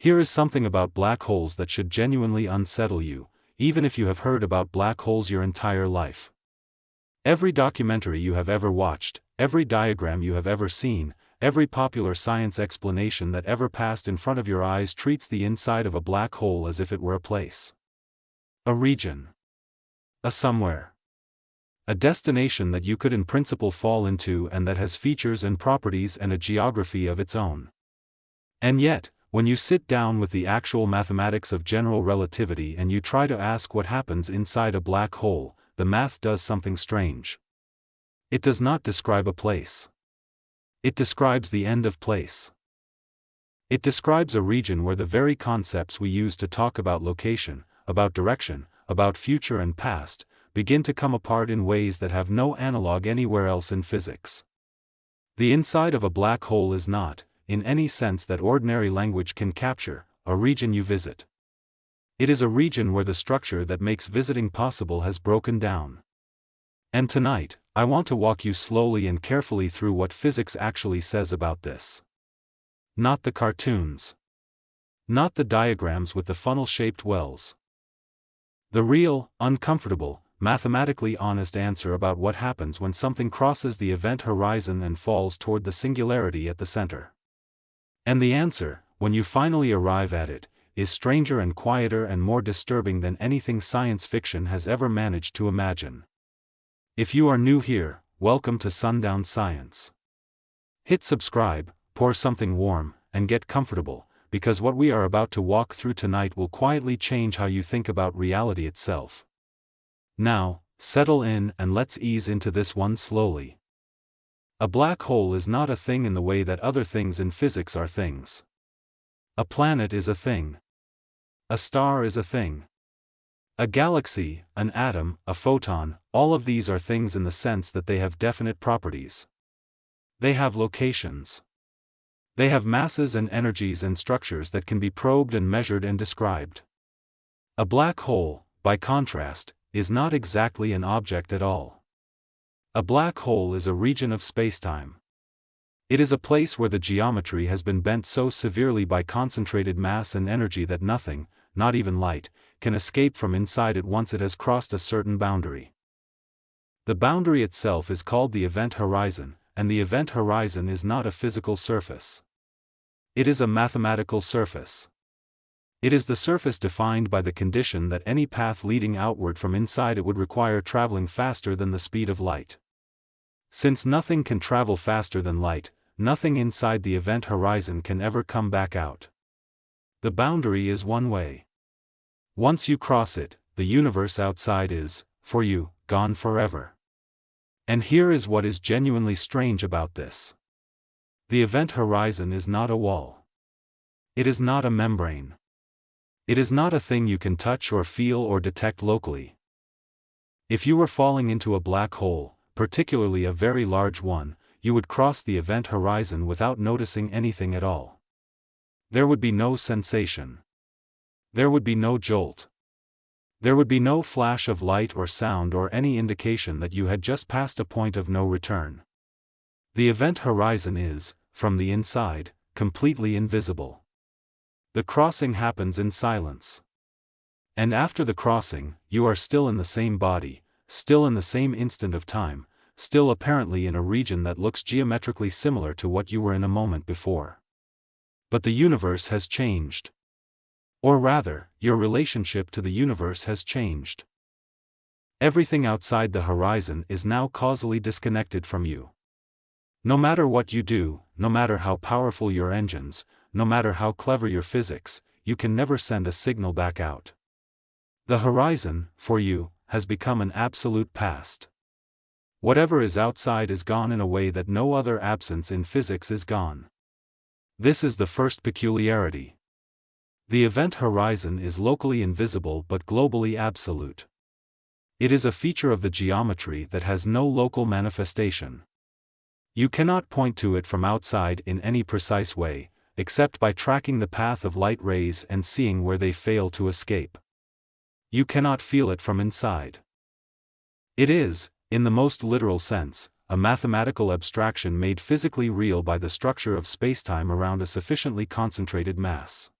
Here is something about black holes that should genuinely unsettle you, even if you have heard about black holes your entire life. Every documentary you have ever watched, every diagram you have ever seen, every popular science explanation that ever passed in front of your eyes treats the inside of a black hole as if it were a place. A region. A somewhere. A destination that you could in principle fall into and that has features and properties and a geography of its own. And yet, when you sit down with the actual mathematics of general relativity and you try to ask what happens inside a black hole, the math does something strange. It does not describe a place. It describes the end of place. It describes a region where the very concepts we use to talk about location, about direction, about future and past, begin to come apart in ways that have no analog anywhere else in physics. The inside of a black hole is not, in any sense that ordinary language can capture, a region you visit. It is a region where the structure that makes visiting possible has broken down. And tonight, I want to walk you slowly and carefully through what physics actually says about this. Not the cartoons. Not the diagrams with the funnel-shaped wells. The real, uncomfortable, mathematically honest answer about what happens when something crosses the event horizon and falls toward the singularity at the center. And the answer, when you finally arrive at it, is stranger and quieter and more disturbing than anything science fiction has ever managed to imagine. If you are new here, welcome to Sundown Science. Hit subscribe, pour something warm, and get comfortable, because what we are about to walk through tonight will quietly change how you think about reality itself. Now, settle in and let's ease into this one slowly. A black hole is not a thing in the way that other things in physics are things. A planet is a thing. A star is a thing. A galaxy, an atom, a photon, all of these are things in the sense that they have definite properties. They have locations. They have masses and energies and structures that can be probed and measured and described. A black hole, by contrast, is not exactly an object at all. A black hole is a region of spacetime. It is a place where the geometry has been bent so severely by concentrated mass and energy that nothing, not even light, can escape from inside it once it has crossed a certain boundary. The boundary itself is called the event horizon, and the event horizon is not a physical surface. It is a mathematical surface. It is the surface defined by the condition that any path leading outward from inside it would require traveling faster than the speed of light. Since nothing can travel faster than light, nothing inside the event horizon can ever come back out. The boundary is one way. Once you cross it, the universe outside is, for you, gone forever. And here is what is genuinely strange about this. The event horizon is not a wall. It is not a membrane. It is not a thing you can touch or feel or detect locally. If you were falling into a black hole, particularly a very large one, you would cross the event horizon without noticing anything at all. There would be no sensation. There would be no jolt. There would be no flash of light or sound or any indication that you had just passed a point of no return. The event horizon is, from the inside, completely invisible. The crossing happens in silence. And after the crossing, you are still in the same body, still in the same instant of time, still apparently in a region that looks geometrically similar to what you were in a moment before. But the universe has changed. Or rather, your relationship to the universe has changed. Everything outside the horizon is now causally disconnected from you. No matter what you do, no matter how powerful your engines, no matter how clever your physics, you can never send a signal back out. The horizon, for you, has become an absolute past. Whatever is outside is gone in a way that no other absence in physics is gone. This is the first peculiarity. The event horizon is locally invisible but globally absolute. It is a feature of the geometry that has no local manifestation. You cannot point to it from outside in any precise way, except by tracking the path of light rays and seeing where they fail to escape. You cannot feel it from inside. It is, in the most literal sense, a mathematical abstraction made physically real by the structure of spacetime around a sufficiently concentrated mass.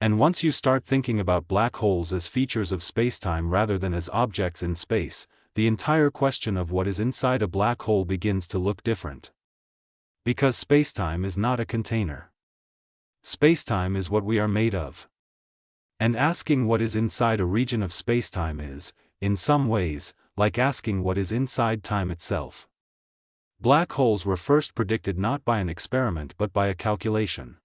And once you start thinking about black holes as features of spacetime rather than as objects in space, the entire question of what is inside a black hole begins to look different. Because spacetime is not a container. Spacetime is what we are made of. And asking what is inside a region of spacetime is, in some ways, like asking what is inside time itself. Black holes were first predicted not by an experiment but by a calculation.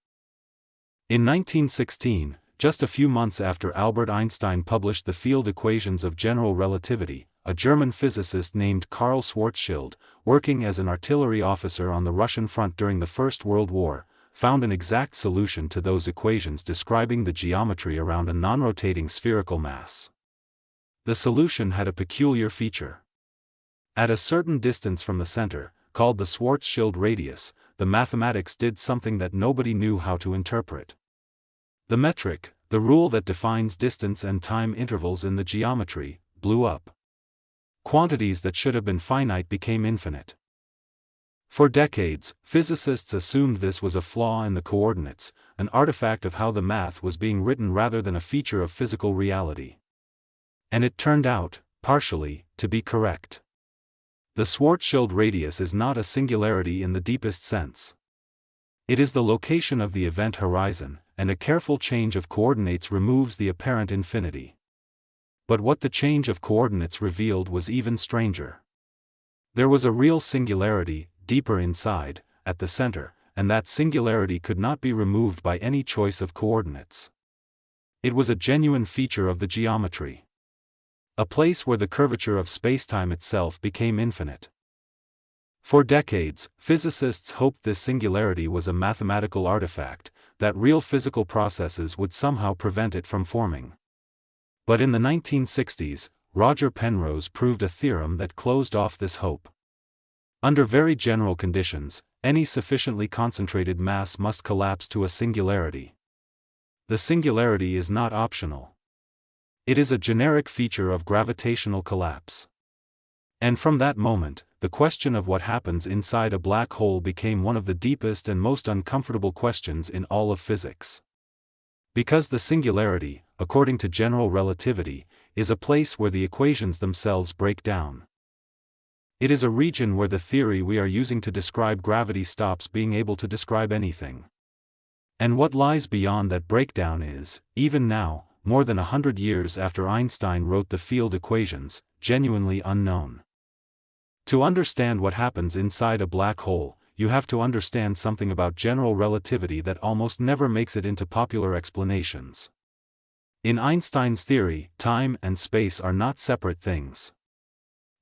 In 1916, just a few months after Albert Einstein published the field equations of general relativity, a German physicist named Karl Schwarzschild, working as an artillery officer on the Russian front during the First World War, found an exact solution to those equations describing the geometry around a non-rotating spherical mass. The solution had a peculiar feature. At a certain distance from the center, called the Schwarzschild radius, the mathematics did something that nobody knew how to interpret. The metric, the rule that defines distance and time intervals in the geometry, blew up. Quantities that should have been finite became infinite. For decades, physicists assumed this was a flaw in the coordinates, an artifact of how the math was being written rather than a feature of physical reality. And it turned out, partially, to be correct. The Schwarzschild radius is not a singularity in the deepest sense. It is the location of the event horizon, and a careful change of coordinates removes the apparent infinity. But what the change of coordinates revealed was even stranger. There was a real singularity, deeper inside, at the center, and that singularity could not be removed by any choice of coordinates. It was a genuine feature of the geometry. A place where the curvature of spacetime itself became infinite. For decades, physicists hoped this singularity was a mathematical artifact, that real physical processes would somehow prevent it from forming. But in the 1960s, Roger Penrose proved a theorem that closed off this hope. Under very general conditions, any sufficiently concentrated mass must collapse to a singularity. The singularity is not optional. It is a generic feature of gravitational collapse. And from that moment, the question of what happens inside a black hole became one of the deepest and most uncomfortable questions in all of physics. Because the singularity, according to general relativity, is a place where the equations themselves break down. It is a region where the theory we are using to describe gravity stops being able to describe anything. And what lies beyond that breakdown is, even now, more than 100 years after Einstein wrote the field equations, genuinely unknown. To understand what happens inside a black hole, you have to understand something about general relativity that almost never makes it into popular explanations. In Einstein's theory, time and space are not separate things.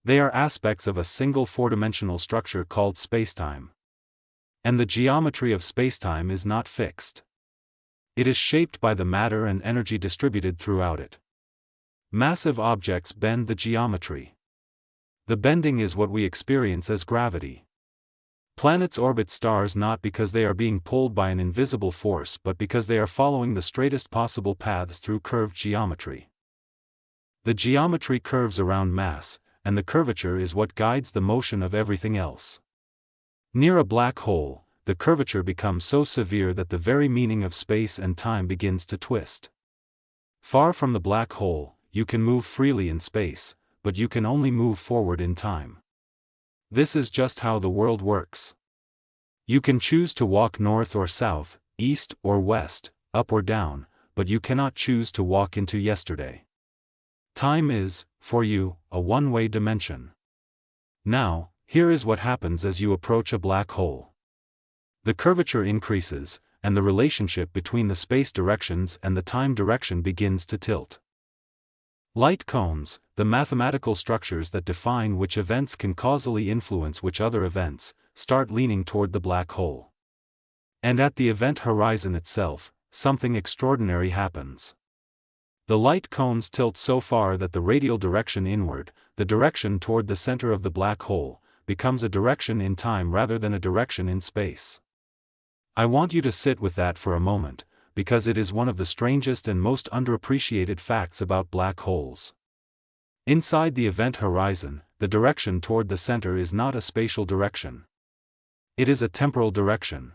They are aspects of a single four-dimensional structure called spacetime. And the geometry of spacetime is not fixed. It is shaped by the matter and energy distributed throughout it. Massive objects bend the geometry. The bending is what we experience as gravity. Planets orbit stars not because they are being pulled by an invisible force but because they are following the straightest possible paths through curved geometry. The geometry curves around mass, and the curvature is what guides the motion of everything else. Near a black hole, the curvature becomes so severe that the very meaning of space and time begins to twist. Far from the black hole, you can move freely in space, but you can only move forward in time. This is just how the world works. You can choose to walk north or south, east or west, up or down, but you cannot choose to walk into yesterday. Time is, for you, a one-way dimension. Now, here is what happens as you approach a black hole. The curvature increases, and the relationship between the space directions and the time direction begins to tilt. Light cones, the mathematical structures that define which events can causally influence which other events, start leaning toward the black hole. And at the event horizon itself, something extraordinary happens. The light cones tilt so far that the radial direction inward, the direction toward the center of the black hole, becomes a direction in time rather than a direction in space. I want you to sit with that for a moment, because it is one of the strangest and most underappreciated facts about black holes. Inside the event horizon, the direction toward the center is not a spatial direction. It is a temporal direction.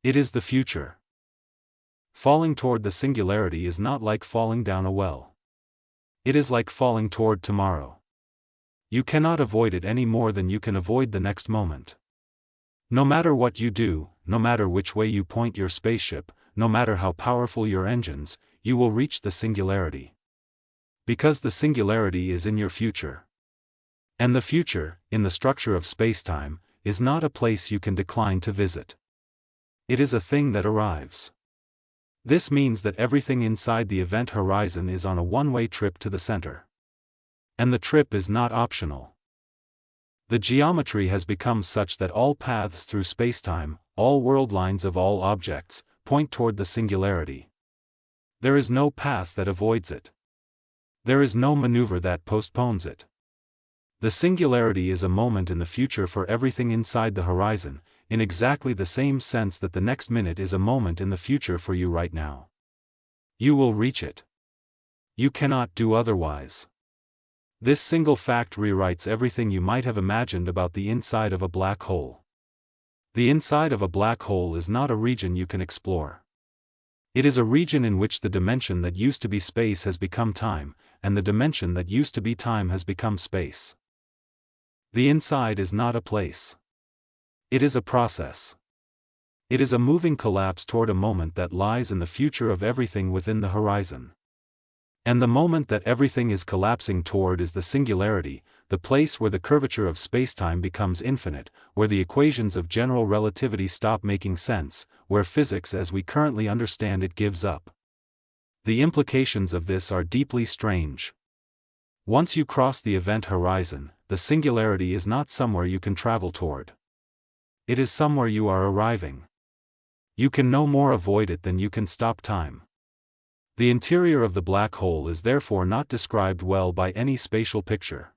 It is the future. Falling toward the singularity is not like falling down a well. It is like falling toward tomorrow. You cannot avoid it any more than you can avoid the next moment. No matter what you do, no matter which way you point your spaceship, no matter how powerful your engines, you will reach the singularity. Because the singularity is in your future. And the future, in the structure of spacetime, is not a place you can decline to visit. It is a thing that arrives. This means that everything inside the event horizon is on a one-way trip to the center. And the trip is not optional. The geometry has become such that all paths through spacetime, all world lines of all objects, point toward the singularity. There is no path that avoids it. There is no maneuver that postpones it. The singularity is a moment in the future for everything inside the horizon, in exactly the same sense that the next minute is a moment in the future for you right now. You will reach it. You cannot do otherwise. This single fact rewrites everything you might have imagined about the inside of a black hole. The inside of a black hole is not a region you can explore. It is a region in which the dimension that used to be space has become time, and the dimension that used to be time has become space. The inside is not a place. It is a process. It is a moving collapse toward a moment that lies in the future of everything within the horizon. And the moment that everything is collapsing toward is the singularity, the place where the curvature of spacetime becomes infinite, where the equations of general relativity stop making sense, where physics as we currently understand it gives up. The implications of this are deeply strange. Once you cross the event horizon, the singularity is not somewhere you can travel toward. It is somewhere you are arriving. You can no more avoid it than you can stop time. The interior of the black hole is therefore not described well by any spatial picture.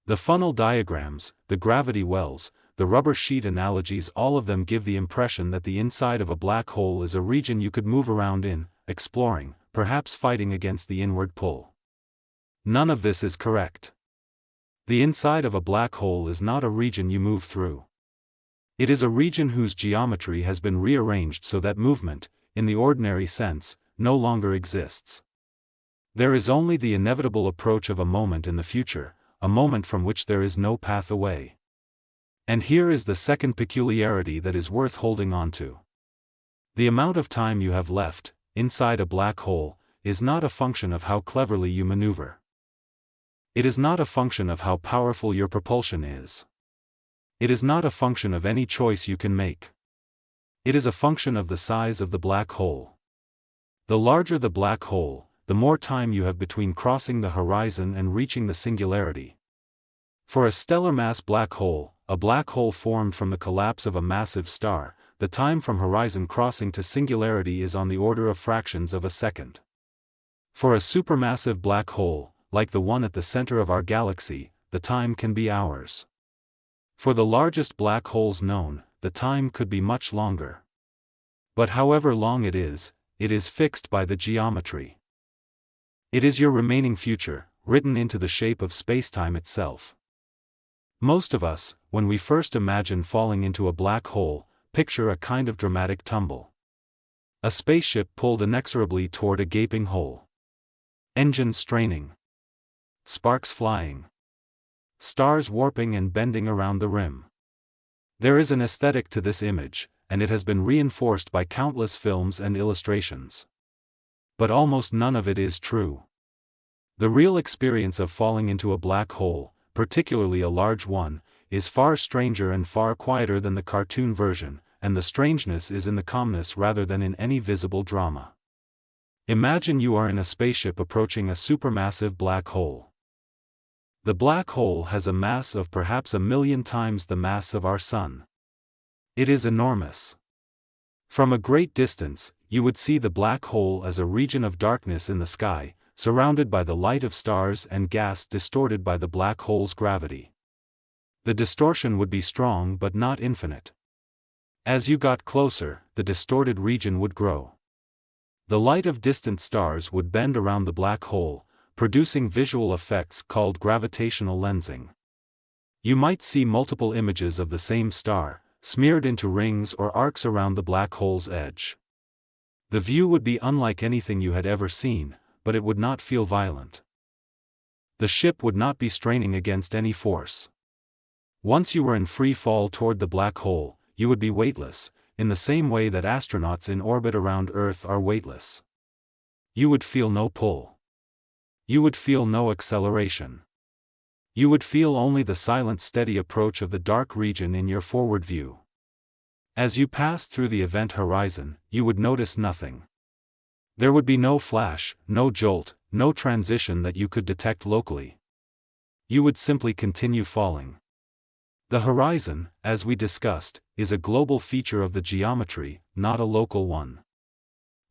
The funnel diagrams, the gravity wells, the rubber sheet analogies, all of them give the impression that the inside of a black hole is a region you could move around in, exploring, perhaps fighting against the inward pull. None of this is correct. The inside of a black hole is not a region you move through. It is a region whose geometry has been rearranged so that movement, in the ordinary sense, no longer exists. There is only the inevitable approach of a moment in the future, a moment from which there is no path away. And here is the second peculiarity that is worth holding on to. The amount of time you have left, inside a black hole, is not a function of how cleverly you maneuver. It is not a function of how powerful your propulsion is. It is not a function of any choice you can make. It is a function of the size of the black hole. The larger the black hole, the more time you have between crossing the horizon and reaching the singularity. For a stellar mass black hole, a black hole formed from the collapse of a massive star, the time from horizon crossing to singularity is on the order of fractions of a second. For a supermassive black hole, like the one at the center of our galaxy, the time can be hours. For the largest black holes known, the time could be much longer. But however long it is fixed by the geometry. It is your remaining future, written into the shape of spacetime itself. Most of us, when we first imagine falling into a black hole, picture a kind of dramatic tumble. A spaceship pulled inexorably toward a gaping hole. Engines straining. Sparks flying. Stars warping and bending around the rim. There is an aesthetic to this image, and it has been reinforced by countless films and illustrations. But almost none of it is true. The real experience of falling into a black hole, particularly a large one, is far stranger and far quieter than the cartoon version, and the strangeness is in the calmness rather than in any visible drama. Imagine you are in a spaceship approaching a supermassive black hole. The black hole has a mass of perhaps 1,000,000 times the mass of our Sun. It is enormous. From a great distance, you would see the black hole as a region of darkness in the sky, surrounded by the light of stars and gas distorted by the black hole's gravity. The distortion would be strong but not infinite. As you got closer, the distorted region would grow. The light of distant stars would bend around the black hole, producing visual effects called gravitational lensing. You might see multiple images of the same star, smeared into rings or arcs around the black hole's edge. The view would be unlike anything you had ever seen, but it would not feel violent. The ship would not be straining against any force. Once you were in free fall toward the black hole, you would be weightless, in the same way that astronauts in orbit around Earth are weightless. You would feel no pull. You would feel no acceleration. You would feel only the silent steady approach of the dark region in your forward view. As you passed through the event horizon, you would notice nothing. There would be no flash, no jolt, no transition that you could detect locally. You would simply continue falling. The horizon, as we discussed, is a global feature of the geometry, not a local one.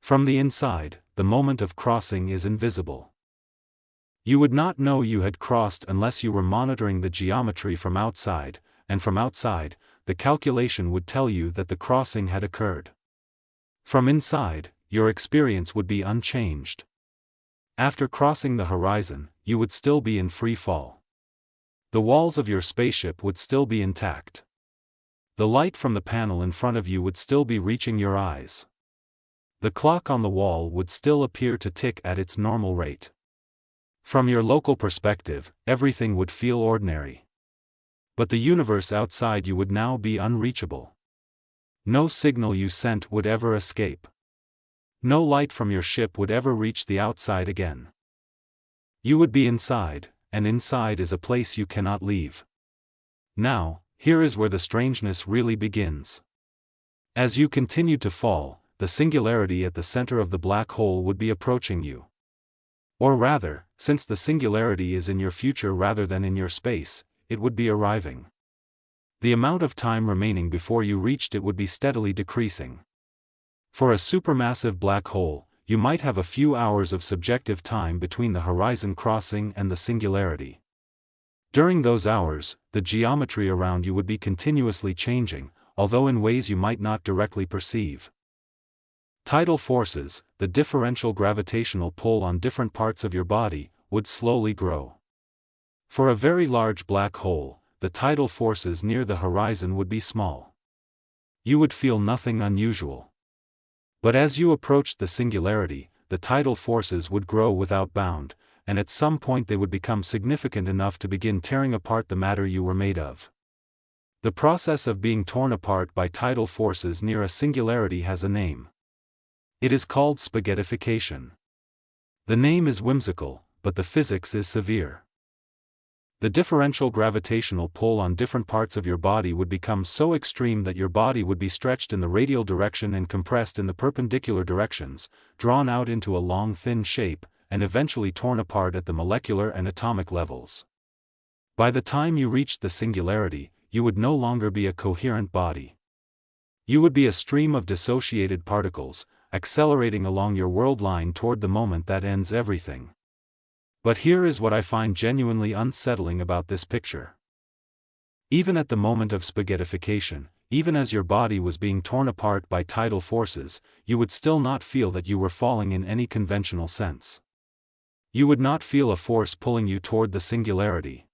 From the inside, the moment of crossing is invisible. You would not know you had crossed unless you were monitoring the geometry from outside, and from outside, the calculation would tell you that the crossing had occurred. From inside, your experience would be unchanged. After crossing the horizon, you would still be in free fall. The walls of your spaceship would still be intact. The light from the panel in front of you would still be reaching your eyes. The clock on the wall would still appear to tick at its normal rate. From your local perspective, everything would feel ordinary. But the universe outside you would now be unreachable. No signal you sent would ever escape. No light from your ship would ever reach the outside again. You would be inside, and inside is a place you cannot leave. Now, here is where the strangeness really begins. As you continued to fall, the singularity at the center of the black hole would be approaching you. Or rather, since the singularity is in your future rather than in your space, it would be arriving. The amount of time remaining before you reached it would be steadily decreasing. For a supermassive black hole, you might have a few hours of subjective time between the horizon crossing and the singularity. During those hours, the geometry around you would be continuously changing, although in ways you might not directly perceive. Tidal forces, the differential gravitational pull on different parts of your body, would slowly grow. For a very large black hole, the tidal forces near the horizon would be small. You would feel nothing unusual. But as you approached the singularity, the tidal forces would grow without bound, and at some point they would become significant enough to begin tearing apart the matter you were made of. The process of being torn apart by tidal forces near a singularity has a name. It is called spaghettification. The name is whimsical, but the physics is severe. The differential gravitational pull on different parts of your body would become so extreme that your body would be stretched in the radial direction and compressed in the perpendicular directions, drawn out into a long thin shape, and eventually torn apart at the molecular and atomic levels. By the time you reached the singularity, you would no longer be a coherent body. You would be a stream of dissociated particles, accelerating along your world line toward the moment that ends everything. But here is what I find genuinely unsettling about this picture. Even at the moment of spaghettification, even as your body was being torn apart by tidal forces, you would still not feel that you were falling in any conventional sense. You would not feel a force pulling you toward the singularity.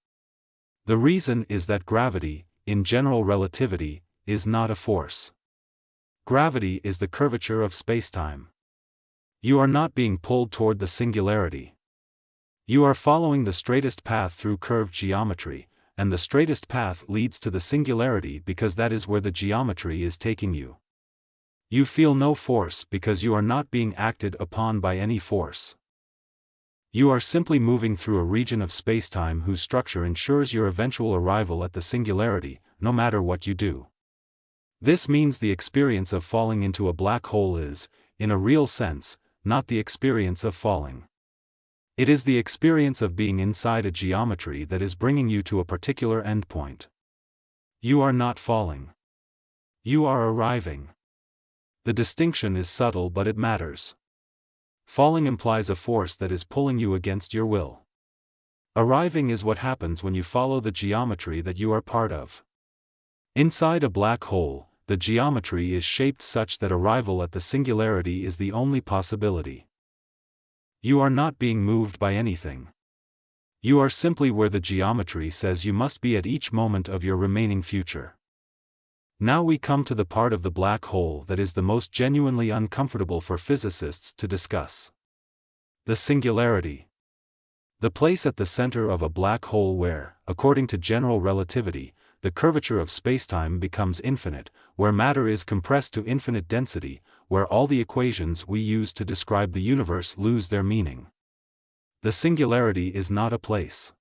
The reason is that gravity, in general relativity, is not a force. Gravity is the curvature of spacetime. You are not being pulled toward the singularity. You are following the straightest path through curved geometry, and the straightest path leads to the singularity because that is where the geometry is taking you. You feel no force because you are not being acted upon by any force. You are simply moving through a region of spacetime whose structure ensures your eventual arrival at the singularity, no matter what you do. This means the experience of falling into a black hole is, in a real sense, not the experience of falling. It is the experience of being inside a geometry that is bringing you to a particular endpoint. You are not falling. You are arriving. The distinction is subtle but it matters. Falling implies a force that is pulling you against your will. Arriving is what happens when you follow the geometry that you are part of. Inside a black hole, the geometry is shaped such that arrival at the singularity is the only possibility. You are not being moved by anything. You are simply where the geometry says you must be at each moment of your remaining future. Now we come to the part of the black hole that is the most genuinely uncomfortable for physicists to discuss. The singularity. The place at the center of a black hole where, according to general relativity, the curvature of spacetime becomes infinite, where matter is compressed to infinite density, where all the equations we use to describe the universe lose their meaning. The singularity is not a place.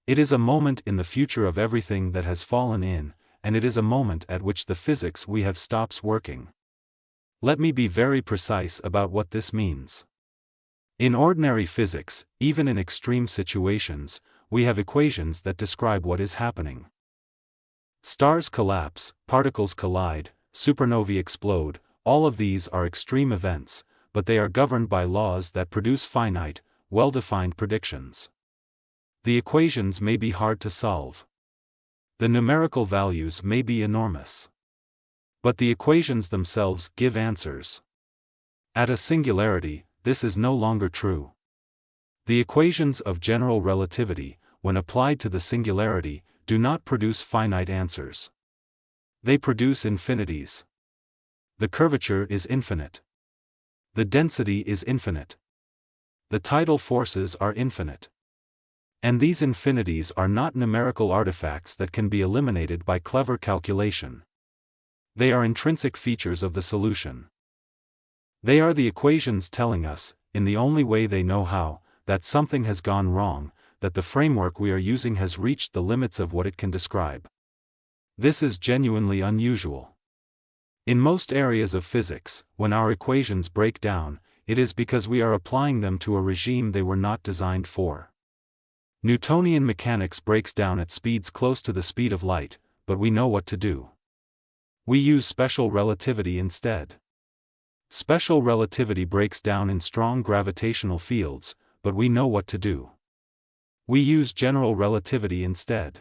It is a moment in the future of everything that has fallen in, and it is a moment at which the physics we have stops working. Let me be very precise about what this means. In ordinary physics, even in extreme situations, we have equations that describe what is happening. Stars collapse, particles collide, supernovae explode, all of these are extreme events, but they are governed by laws that produce finite, well-defined predictions. The equations may be hard to solve. The numerical values may be enormous. But the equations themselves give answers. At a singularity, this is no longer true. The equations of general relativity, when applied to the singularity, do not produce finite answers. They produce infinities. The curvature is infinite. The density is infinite. The tidal forces are infinite. And these infinities are not numerical artifacts that can be eliminated by clever calculation. They are intrinsic features of the solution. They are the equations telling us, in the only way they know how, that something has gone wrong, that the framework we are using has reached the limits of what it can describe. This is genuinely unusual. In most areas of physics, when our equations break down, it is because we are applying them to a regime they were not designed for. Newtonian mechanics breaks down at speeds close to the speed of light, but we know what to do. We use special relativity instead. Special relativity breaks down in strong gravitational fields, but we know what to do. We use general relativity instead.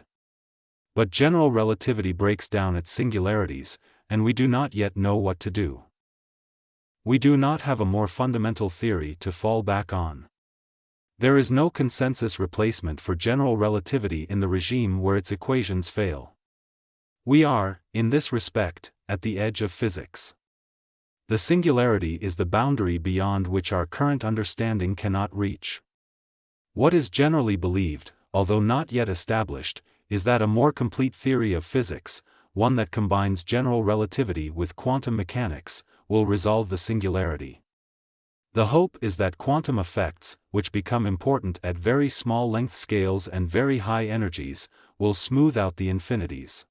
But general relativity breaks down at singularities, and we do not yet know what to do. We do not have a more fundamental theory to fall back on. There is no consensus replacement for general relativity in the regime where its equations fail. We are, in this respect, at the edge of physics. The singularity is the boundary beyond which our current understanding cannot reach. What is generally believed, although not yet established, is that a more complete theory of physics, one that combines general relativity with quantum mechanics, will resolve the singularity. The hope is that quantum effects, which become important at very small length scales and very high energies, will smooth out the infinities.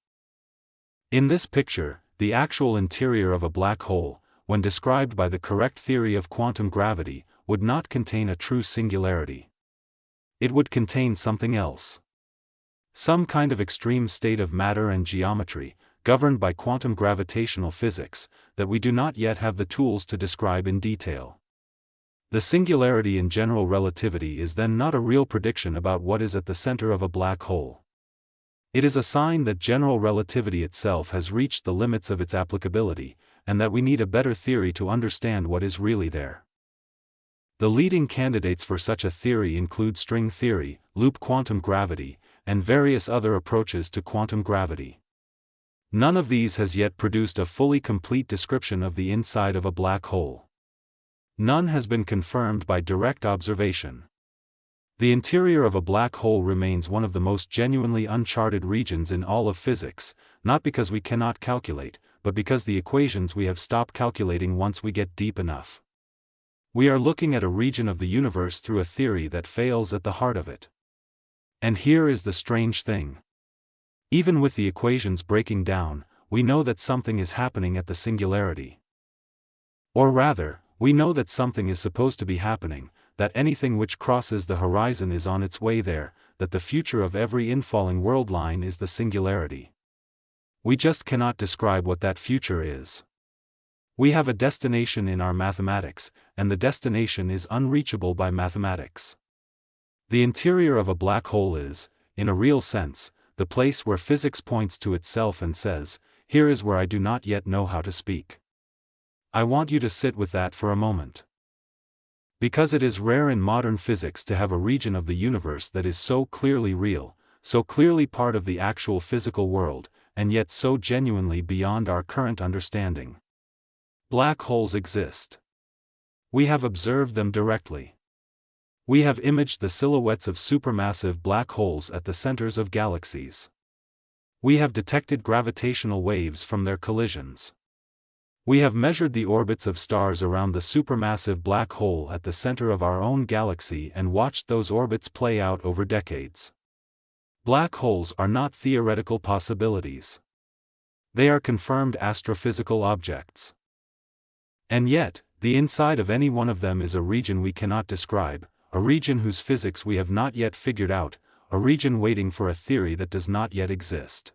In this picture, the actual interior of a black hole, when described by the correct theory of quantum gravity, would not contain a true singularity. It would contain something else. Some kind of extreme state of matter and geometry, governed by quantum gravitational physics, that we do not yet have the tools to describe in detail. The singularity in general relativity is then not a real prediction about what is at the center of a black hole. It is a sign that general relativity itself has reached the limits of its applicability, and that we need a better theory to understand what is really there. The leading candidates for such a theory include string theory, loop quantum gravity, and various other approaches to quantum gravity. None of these has yet produced a fully complete description of the inside of a black hole. None has been confirmed by direct observation. The interior of a black hole remains one of the most genuinely uncharted regions in all of physics, not because we cannot calculate, but because the equations we have stopped calculating once we get deep enough. We are looking at a region of the universe through a theory that fails at the heart of it. And here is the strange thing. Even with the equations breaking down, we know that something is happening at the singularity. Or rather, we know that something is supposed to be happening, that anything which crosses the horizon is on its way there, that the future of every infalling world line is the singularity. We just cannot describe what that future is. We have a destination in our mathematics, and the destination is unreachable by mathematics. The interior of a black hole is, in a real sense, the place where physics points to itself and says, "Here is where I do not yet know how to speak." I want you to sit with that for a moment. Because it is rare in modern physics to have a region of the universe that is so clearly real, so clearly part of the actual physical world, and yet so genuinely beyond our current understanding. Black holes exist. We have observed them directly. We have imaged the silhouettes of supermassive black holes at the centers of galaxies. We have detected gravitational waves from their collisions. We have measured the orbits of stars around the supermassive black hole at the center of our own galaxy and watched those orbits play out over decades. Black holes are not theoretical possibilities. They are confirmed astrophysical objects. And yet, the inside of any one of them is a region we cannot describe, a region whose physics we have not yet figured out, a region waiting for a theory that does not yet exist.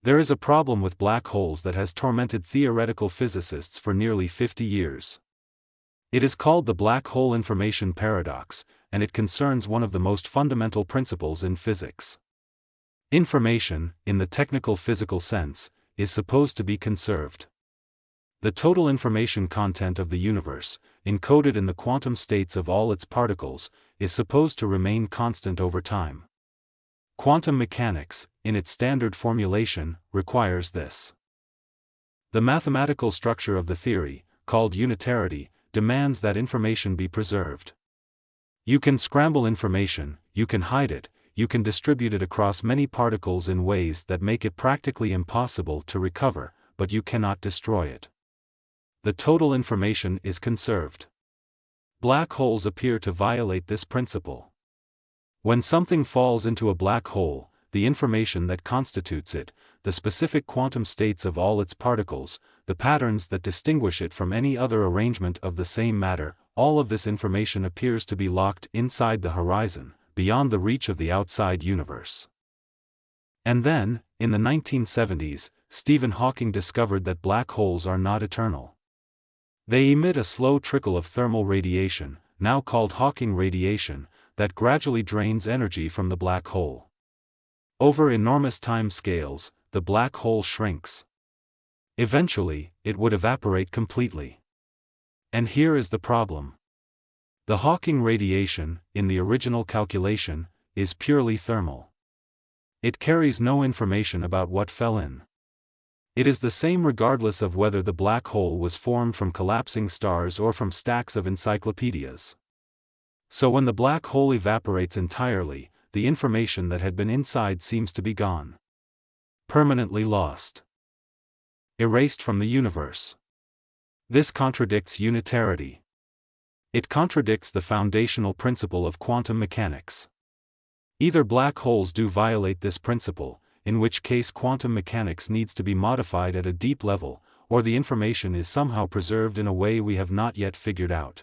There is a problem with black holes that has tormented theoretical physicists for nearly 50 years. It is called the black hole information paradox, and it concerns one of the most fundamental principles in physics. Information, in the technical physical sense, is supposed to be conserved. The total information content of the universe, encoded in the quantum states of all its particles, is supposed to remain constant over time. Quantum mechanics, in its standard formulation, requires this. The mathematical structure of the theory, called unitarity, demands that information be preserved. You can scramble information, you can hide it, you can distribute it across many particles in ways that make it practically impossible to recover, but you cannot destroy it. The total information is conserved. Black holes appear to violate this principle. When something falls into a black hole, the information that constitutes it, the specific quantum states of all its particles, the patterns that distinguish it from any other arrangement of the same matter, all of this information appears to be locked inside the horizon, beyond the reach of the outside universe. And then, in the 1970s, Stephen Hawking discovered that black holes are not eternal. They emit a slow trickle of thermal radiation, now called Hawking radiation, that gradually drains energy from the black hole. Over enormous time scales, the black hole shrinks. Eventually, it would evaporate completely. And here is the problem. The Hawking radiation, in the original calculation, is purely thermal. It carries no information about what fell in. It is the same regardless of whether the black hole was formed from collapsing stars or from stacks of encyclopedias. So when the black hole evaporates entirely, the information that had been inside seems to be gone. Permanently lost. Erased from the universe. This contradicts unitarity. It contradicts the foundational principle of quantum mechanics. Either black holes do violate this principle, in which case quantum mechanics needs to be modified at a deep level, or the information is somehow preserved in a way we have not yet figured out.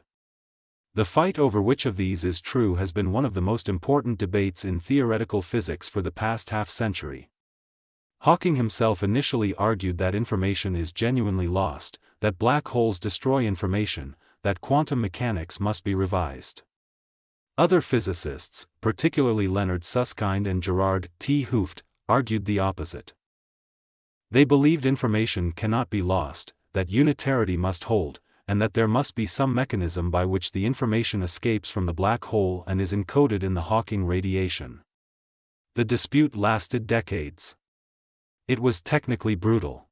The fight over which of these is true has been one of the most important debates in theoretical physics for the past half-century. Hawking himself initially argued that information is genuinely lost, that black holes destroy information, that quantum mechanics must be revised. Other physicists, particularly Leonard Susskind and Gerard T. Hooft, argued the opposite. They believed information cannot be lost, that unitarity must hold, and that there must be some mechanism by which the information escapes from the black hole and is encoded in the Hawking radiation. The dispute lasted decades. It was technically brutal.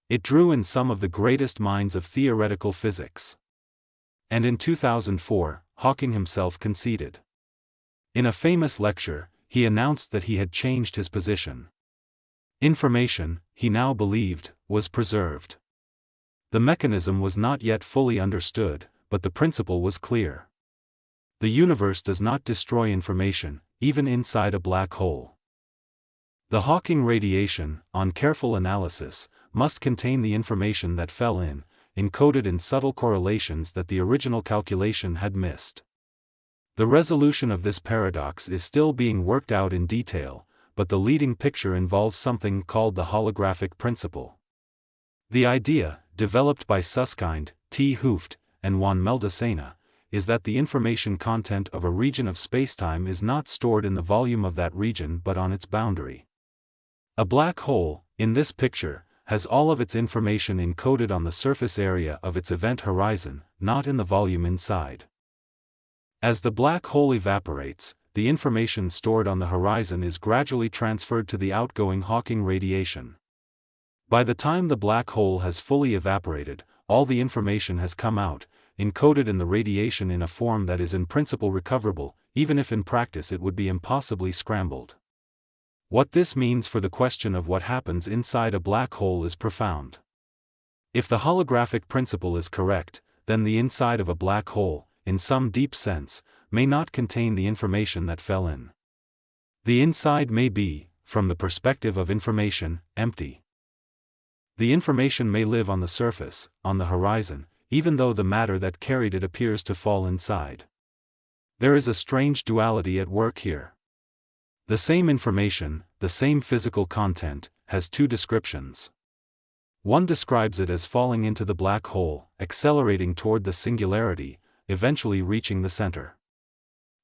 It drew in some of the greatest minds of theoretical physics. And in 2004, Hawking himself conceded. In a famous lecture, he announced that he had changed his position. Information, he now believed, was preserved. The mechanism was not yet fully understood, but the principle was clear. The universe does not destroy information, even inside a black hole. The Hawking radiation, on careful analysis, must contain the information that fell in, encoded in subtle correlations that the original calculation had missed. The resolution of this paradox is still being worked out in detail, but the leading picture involves something called the holographic principle. The idea, developed by Susskind, T. Hooft, and Juan Meldacena, is that the information content of a region of spacetime is not stored in the volume of that region but on its boundary. A black hole, in this picture, has all of its information encoded on the surface area of its event horizon, not in the volume inside. As the black hole evaporates, the information stored on the horizon is gradually transferred to the outgoing Hawking radiation. By the time the black hole has fully evaporated, all the information has come out, encoded in the radiation in a form that is in principle recoverable, even if in practice it would be impossibly scrambled. What this means for the question of what happens inside a black hole is profound. If the holographic principle is correct, then the inside of a black hole, in some deep sense, may not contain the information that fell in. The inside may be, from the perspective of information, empty. The information may live on the surface, on the horizon, even though the matter that carried it appears to fall inside. There is a strange duality at work here. The same information, the same physical content, has two descriptions. One describes it as falling into the black hole, accelerating toward the singularity, eventually reaching the center.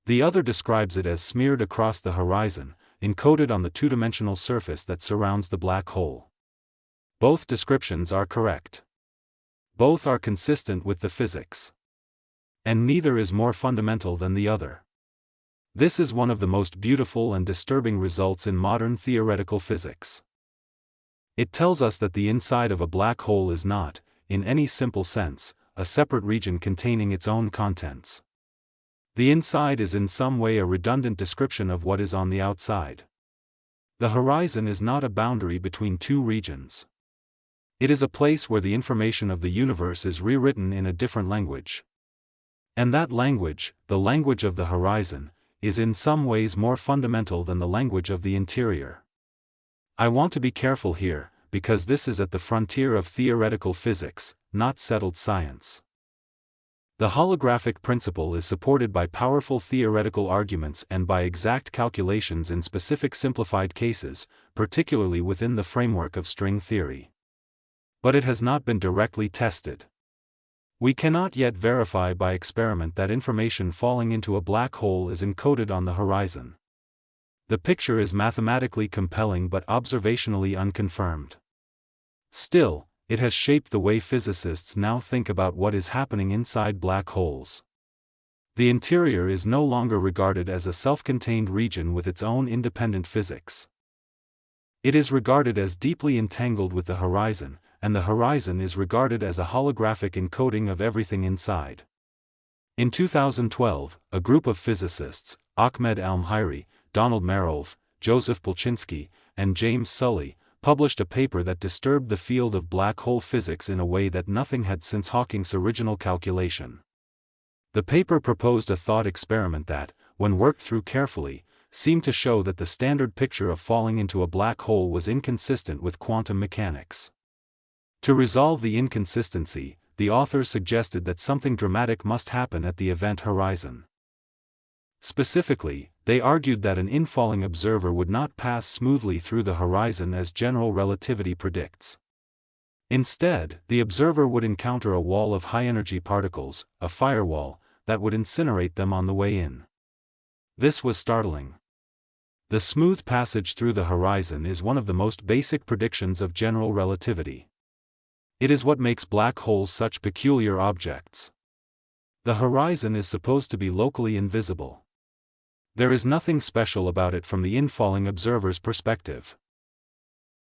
The other describes it as smeared across the horizon, encoded on the two-dimensional surface that surrounds the black hole. Both descriptions are correct. Both are consistent with the physics. And neither is more fundamental than the other. This is one of the most beautiful and disturbing results in modern theoretical physics. It tells us that the inside of a black hole is not, in any simple sense, a separate region containing its own contents. The inside is in some way a redundant description of what is on the outside. The horizon is not a boundary between two regions. It is a place where the information of the universe is rewritten in a different language. And that language, the language of the horizon, is in some ways more fundamental than the language of the interior. I want to be careful here, because this is at the frontier of theoretical physics, not settled science. The holographic principle is supported by powerful theoretical arguments and by exact calculations in specific simplified cases, particularly within the framework of string theory. But it has not been directly tested. We cannot yet verify by experiment that information falling into a black hole is encoded on the horizon. The picture is mathematically compelling but observationally unconfirmed. Still, it has shaped the way physicists now think about what is happening inside black holes. The interior is no longer regarded as a self-contained region with its own independent physics. It is regarded as deeply entangled with the horizon, and the horizon is regarded as a holographic encoding of everything inside. In 2012, a group of physicists, Ahmed Almhiri, Donald Marolf, Joseph Polchinski, and James Sully, published a paper that disturbed the field of black hole physics in a way that nothing had since Hawking's original calculation. The paper proposed a thought experiment that, when worked through carefully, seemed to show that the standard picture of falling into a black hole was inconsistent with quantum mechanics. To resolve the inconsistency, the authors suggested that something dramatic must happen at the event horizon. Specifically, they argued that an infalling observer would not pass smoothly through the horizon as general relativity predicts. Instead, the observer would encounter a wall of high-energy particles, a firewall, that would incinerate them on the way in. This was startling. The smooth passage through the horizon is one of the most basic predictions of general relativity. It is what makes black holes such peculiar objects. The horizon is supposed to be locally invisible. There is nothing special about it from the infalling observer's perspective.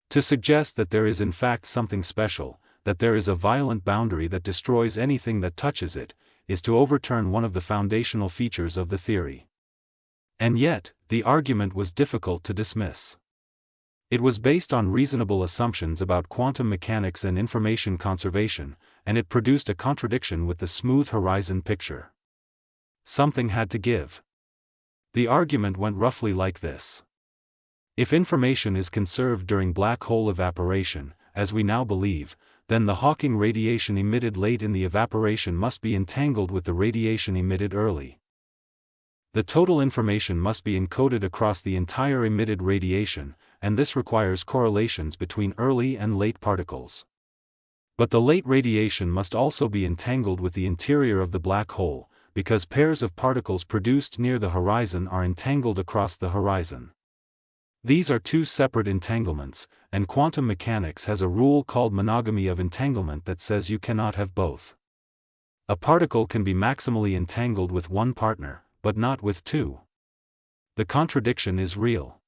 To suggest that there is in fact something special, that there is a violent boundary that destroys anything that touches it, is to overturn one of the foundational features of the theory. And yet, the argument was difficult to dismiss. It was based on reasonable assumptions about quantum mechanics and information conservation, and it produced a contradiction with the smooth horizon picture. Something had to give. The argument went roughly like this. If information is conserved during black hole evaporation, as we now believe, then the Hawking radiation emitted late in the evaporation must be entangled with the radiation emitted early. The total information must be encoded across the entire emitted radiation, and this requires correlations between early and late particles. But the late radiation must also be entangled with the interior of the black hole, because pairs of particles produced near the horizon are entangled across the horizon. These are two separate entanglements, and quantum mechanics has a rule called monogamy of entanglement that says you cannot have both. A particle can be maximally entangled with one partner, but not with two. The contradiction is real.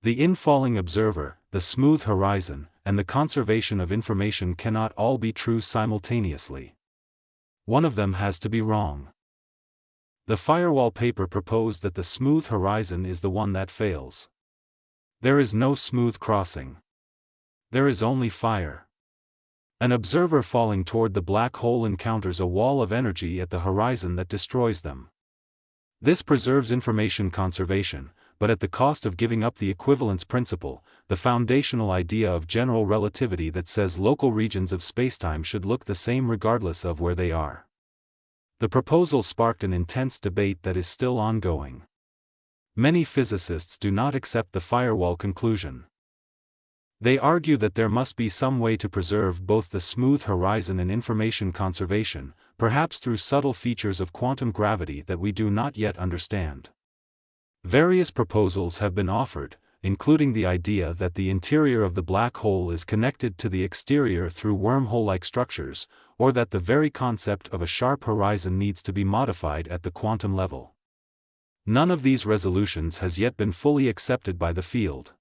The infalling observer, the smooth horizon, and the conservation of information cannot all be true simultaneously. One of them has to be wrong. The firewall paper proposed that the smooth horizon is the one that fails. There is no smooth crossing. There is only fire. An observer falling toward the black hole encounters a wall of energy at the horizon that destroys them. This preserves information conservation, but at the cost of giving up the equivalence principle, the foundational idea of general relativity that says local regions of spacetime should look the same regardless of where they are. The proposal sparked an intense debate that is still ongoing. Many physicists do not accept the firewall conclusion. They argue that there must be some way to preserve both the smooth horizon and information conservation, perhaps through subtle features of quantum gravity that we do not yet understand. Various proposals have been offered, including the idea that the interior of the black hole is connected to the exterior through wormhole-like structures, or that the very concept of a sharp horizon needs to be modified at the quantum level. None of these resolutions has yet been fully accepted by the field.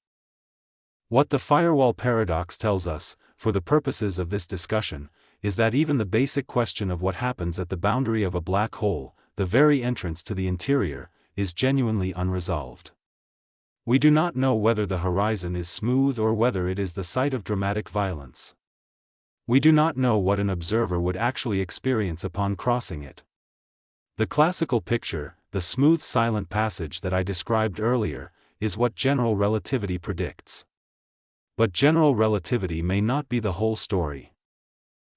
What the firewall paradox tells us, for the purposes of this discussion, is that even the basic question of what happens at the boundary of a black hole, the very entrance to the interior, is genuinely unresolved. We do not know whether the horizon is smooth or whether it is the site of dramatic violence. We do not know what an observer would actually experience upon crossing it. The classical picture, the smooth silent passage that I described earlier, is what general relativity predicts. But general relativity may not be the whole story.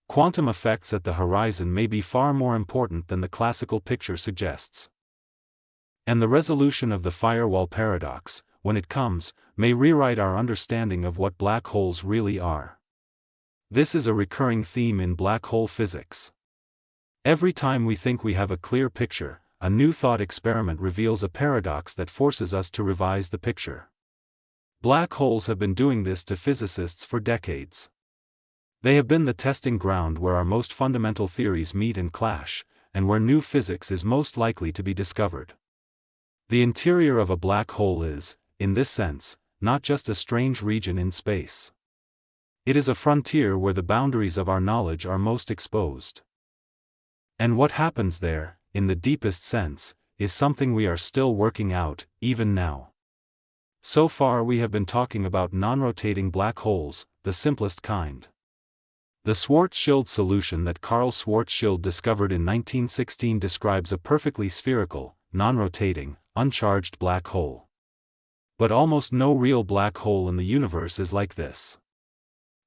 Quantum effects at the horizon may be far more important than the classical picture suggests. And the resolution of the firewall paradox, when it comes, may rewrite our understanding of what black holes really are. This is a recurring theme in black hole physics. Every time we think we have a clear picture, a new thought experiment reveals a paradox that forces us to revise the picture. Black holes have been doing this to physicists for decades. They have been the testing ground where our most fundamental theories meet and clash, and where new physics is most likely to be discovered. The interior of a black hole is, in this sense, not just a strange region in space. It is a frontier where the boundaries of our knowledge are most exposed. And what happens there, in the deepest sense, is something we are still working out, even now. So far we have been talking about non-rotating black holes, the simplest kind. The Schwarzschild solution that Carl Schwarzschild discovered in 1916 describes a perfectly spherical, non-rotating, uncharged black hole. But almost no real black hole in the universe is like this.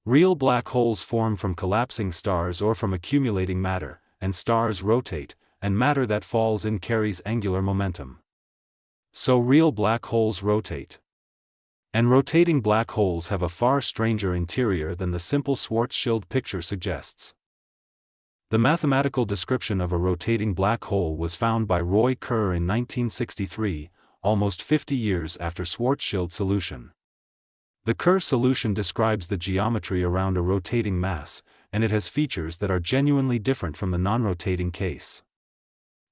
Real black holes form from collapsing stars or from accumulating matter, and stars rotate, and matter that falls in carries angular momentum. So real black holes rotate. And rotating black holes have a far stranger interior than the simple Schwarzschild picture suggests. The mathematical description of a rotating black hole was found by Roy Kerr in 1963, almost 50 years after Schwarzschild's solution. The Kerr solution describes the geometry around a rotating mass, and it has features that are genuinely different from the non-rotating case.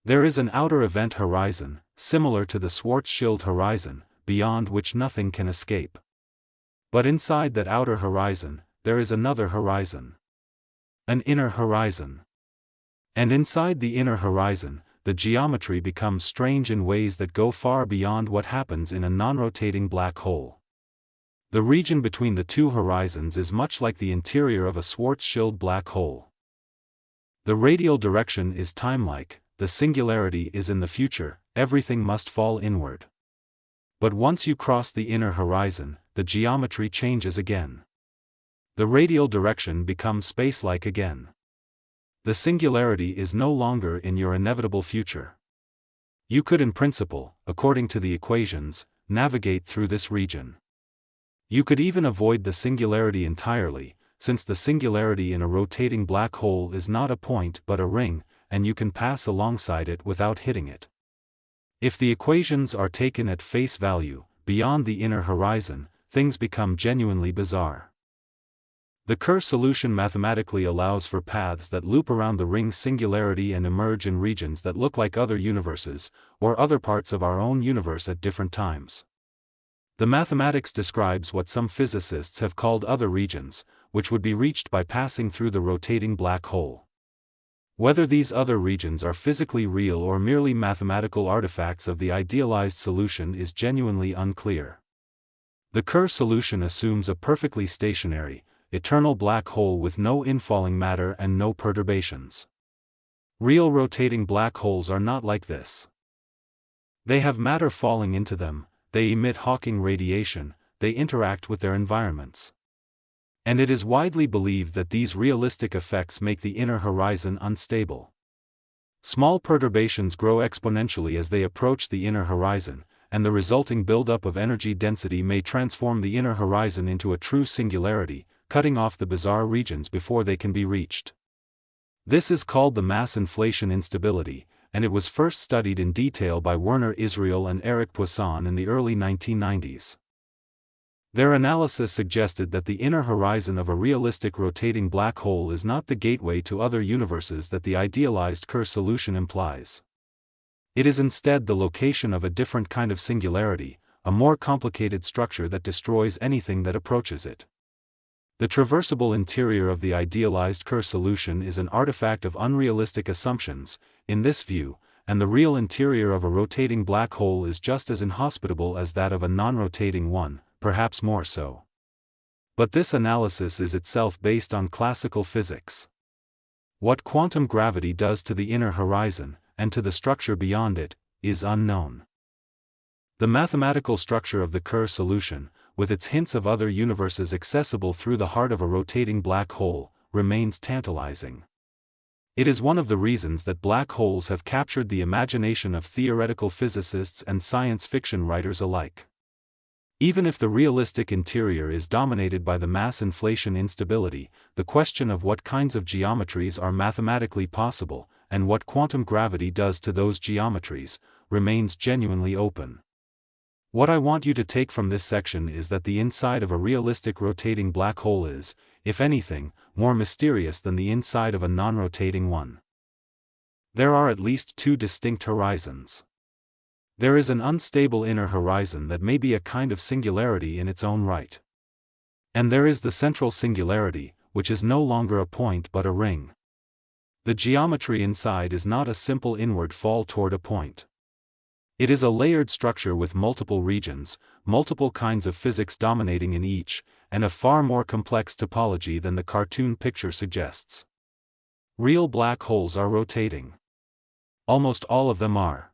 There is an outer event horizon, similar to the Schwarzschild horizon, beyond which nothing can escape. But inside that outer horizon, there is another horizon. An inner horizon. And inside the inner horizon, the geometry becomes strange in ways that go far beyond what happens in a non-rotating black hole. The region between the two horizons is much like the interior of a Schwarzschild black hole. The radial direction is timelike, the singularity is in the future, everything must fall inward. But once you cross the inner horizon, the geometry changes again. The radial direction becomes space-like again. The singularity is no longer in your inevitable future. You could in principle, according to the equations, navigate through this region. You could even avoid the singularity entirely, since the singularity in a rotating black hole is not a point but a ring, and you can pass alongside it without hitting it. If the equations are taken at face value, beyond the inner horizon, things become genuinely bizarre. The Kerr solution mathematically allows for paths that loop around the ring's singularity and emerge in regions that look like other universes, or other parts of our own universe at different times. The mathematics describes what some physicists have called other regions, which would be reached by passing through the rotating black hole. Whether these other regions are physically real or merely mathematical artifacts of the idealized solution is genuinely unclear. The Kerr solution assumes a perfectly stationary, eternal black hole with no infalling matter and no perturbations. Real rotating black holes are not like this. They have matter falling into them, they emit Hawking radiation, they interact with their environments. And it is widely believed that these realistic effects make the inner horizon unstable. Small perturbations grow exponentially as they approach the inner horizon, and the resulting buildup of energy density may transform the inner horizon into a true singularity, cutting off the bizarre regions before they can be reached. This is called the mass inflation instability, and it was first studied in detail by Werner Israel and Eric Poisson in the early 1990s. Their analysis suggested that the inner horizon of a realistic rotating black hole is not the gateway to other universes that the idealized Kerr solution implies. It is instead the location of a different kind of singularity, a more complicated structure that destroys anything that approaches it. The traversable interior of the idealized Kerr solution is an artifact of unrealistic assumptions, in this view, and the real interior of a rotating black hole is just as inhospitable as that of a non-rotating one, perhaps more so. But this analysis is itself based on classical physics. What quantum gravity does to the inner horizon, and to the structure beyond it, is unknown. The mathematical structure of the Kerr solution, with its hints of other universes accessible through the heart of a rotating black hole, remains tantalizing. It is one of the reasons that black holes have captured the imagination of theoretical physicists and science fiction writers alike. Even if the realistic interior is dominated by the mass inflation instability, the question of what kinds of geometries are mathematically possible, and what quantum gravity does to those geometries, remains genuinely open. What I want you to take from this section is that the inside of a realistic rotating black hole is, if anything, more mysterious than the inside of a non-rotating one. There are at least two distinct horizons. There is an unstable inner horizon that may be a kind of singularity in its own right. And there is the central singularity, which is no longer a point but a ring. The geometry inside is not a simple inward fall toward a point. It is a layered structure with multiple regions, multiple kinds of physics dominating in each, and a far more complex topology than the cartoon picture suggests. Real black holes are rotating. Almost all of them are.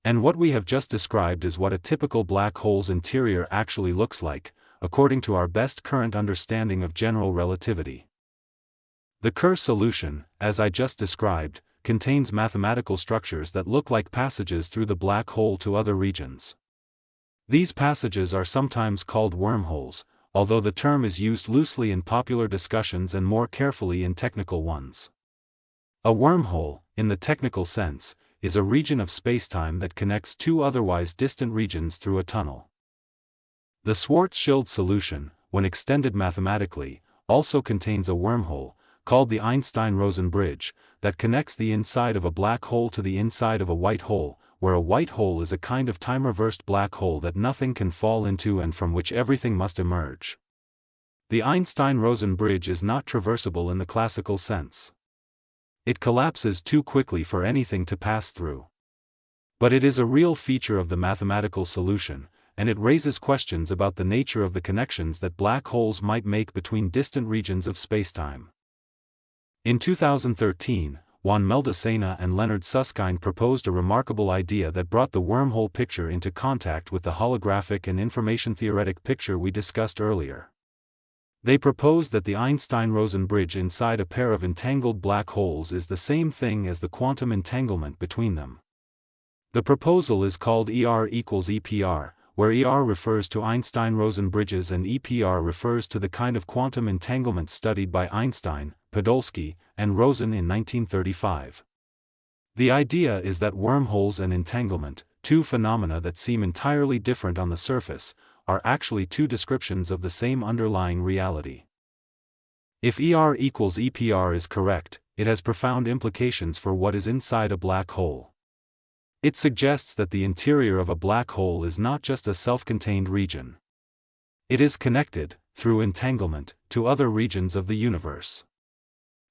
And what we have just described is what a typical black hole's interior actually looks like, according to our best current understanding of general relativity. The Kerr solution, as I just described, contains mathematical structures that look like passages through the black hole to other regions. These passages are sometimes called wormholes, although the term is used loosely in popular discussions and more carefully in technical ones. A wormhole, in the technical sense, is a region of spacetime that connects two otherwise distant regions through a tunnel. The Schwarzschild solution, when extended mathematically, also contains a wormhole, called the Einstein-Rosen bridge, that connects the inside of a black hole to the inside of a white hole, where a white hole is a kind of time-reversed black hole that nothing can fall into and from which everything must emerge. The Einstein-Rosen bridge is not traversable in the classical sense. It collapses too quickly for anything to pass through. But it is a real feature of the mathematical solution, and it raises questions about the nature of the connections that black holes might make between distant regions of spacetime. In 2013, Juan Meldacena and Leonard Susskind proposed a remarkable idea that brought the wormhole picture into contact with the holographic and information-theoretic picture we discussed earlier. They proposed that the Einstein-Rosen bridge inside a pair of entangled black holes is the same thing as the quantum entanglement between them. The proposal is called ER equals EPR, where ER refers to Einstein-Rosen bridges and EPR refers to the kind of quantum entanglement studied by Einstein, Podolsky, and Rosen in 1935. The idea is that wormholes and entanglement, two phenomena that seem entirely different on the surface, are actually two descriptions of the same underlying reality. If ER equals EPR is correct, it has profound implications for what is inside a black hole. It suggests that the interior of a black hole is not just a self-contained region. It is connected, through entanglement, to other regions of the universe.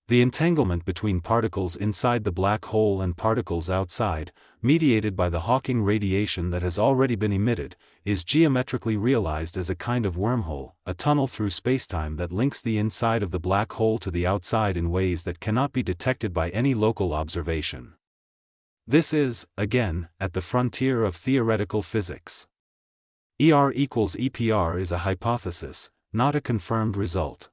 The entanglement between particles inside the black hole and particles outside, mediated by the Hawking radiation that has already been emitted, is geometrically realized as a kind of wormhole, a tunnel through spacetime that links the inside of the black hole to the outside in ways that cannot be detected by any local observation. This is, again, at the frontier of theoretical physics. ER equals EPR is a hypothesis, not a confirmed result.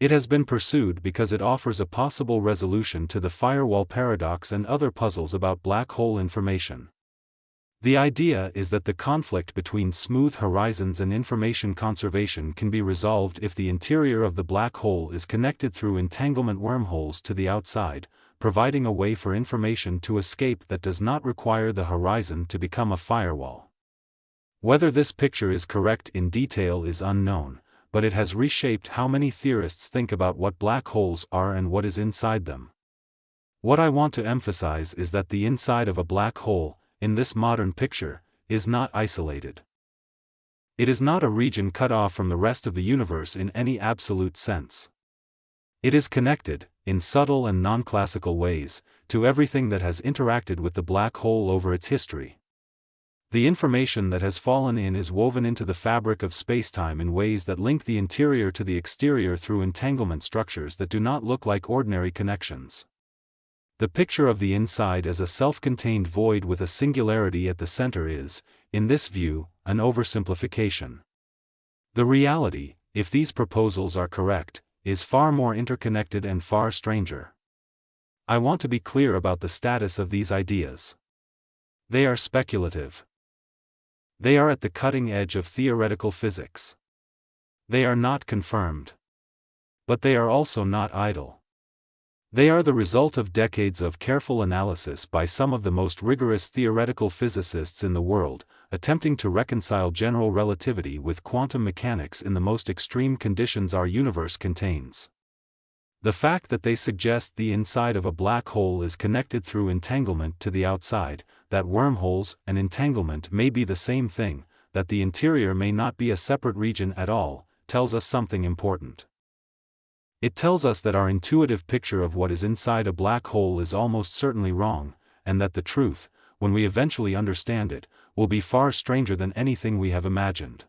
It has been pursued because it offers a possible resolution to the firewall paradox and other puzzles about black hole information. The idea is that the conflict between smooth horizons and information conservation can be resolved if the interior of the black hole is connected through entanglement wormholes to the outside, providing a way for information to escape that does not require the horizon to become a firewall. Whether this picture is correct in detail is unknown, but it has reshaped how many theorists think about what black holes are and what is inside them. What I want to emphasize is that the inside of a black hole, in this modern picture, is not isolated. It is not a region cut off from the rest of the universe in any absolute sense. It is connected, in subtle and non-classical ways, to everything that has interacted with the black hole over its history. The information that has fallen in is woven into the fabric of spacetime in ways that link the interior to the exterior through entanglement structures that do not look like ordinary connections. The picture of the inside as a self-contained void with a singularity at the center is, in this view, an oversimplification. The reality, if these proposals are correct, is far more interconnected and far stranger. I want to be clear about the status of these ideas. They are speculative. They are at the cutting edge of theoretical physics. They are not confirmed. But they are also not idle. They are the result of decades of careful analysis by some of the most rigorous theoretical physicists in the world, attempting to reconcile general relativity with quantum mechanics in the most extreme conditions our universe contains. The fact that they suggest the inside of a black hole is connected through entanglement to the outside, that wormholes and entanglement may be the same thing, that the interior may not be a separate region at all, tells us something important. It tells us that our intuitive picture of what is inside a black hole is almost certainly wrong, and that the truth, when we eventually understand it, will be far stranger than anything we have imagined.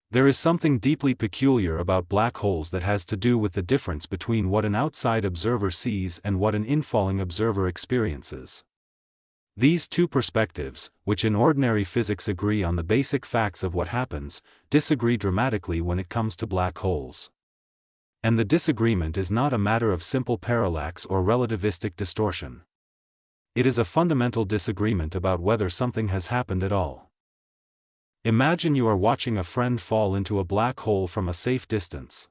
There is something deeply peculiar about black holes that has to do with the difference between what an outside observer sees and what an infalling observer experiences. These two perspectives, which in ordinary physics agree on the basic facts of what happens, disagree dramatically when it comes to black holes. And the disagreement is not a matter of simple parallax or relativistic distortion. It is a fundamental disagreement about whether something has happened at all. Imagine you are watching a friend fall into a black hole from a safe distance.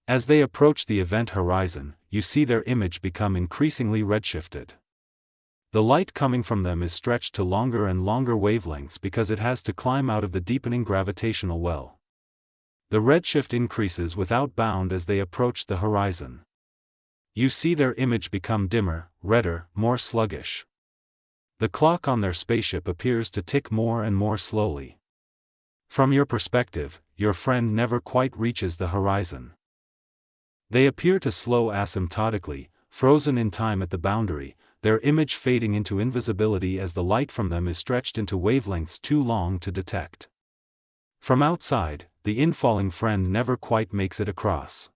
As they approach the event horizon, you see their image become increasingly redshifted. The light coming from them is stretched to longer and longer wavelengths because it has to climb out of the deepening gravitational well. The redshift increases without bound as they approach the horizon. You see their image become dimmer, redder, more sluggish. The clock on their spaceship appears to tick more and more slowly. From your perspective, your friend never quite reaches the horizon. They appear to slow asymptotically, frozen in time at the boundary, their image fading into invisibility as the light from them is stretched into wavelengths too long to detect. From outside, the infalling friend never quite makes it across.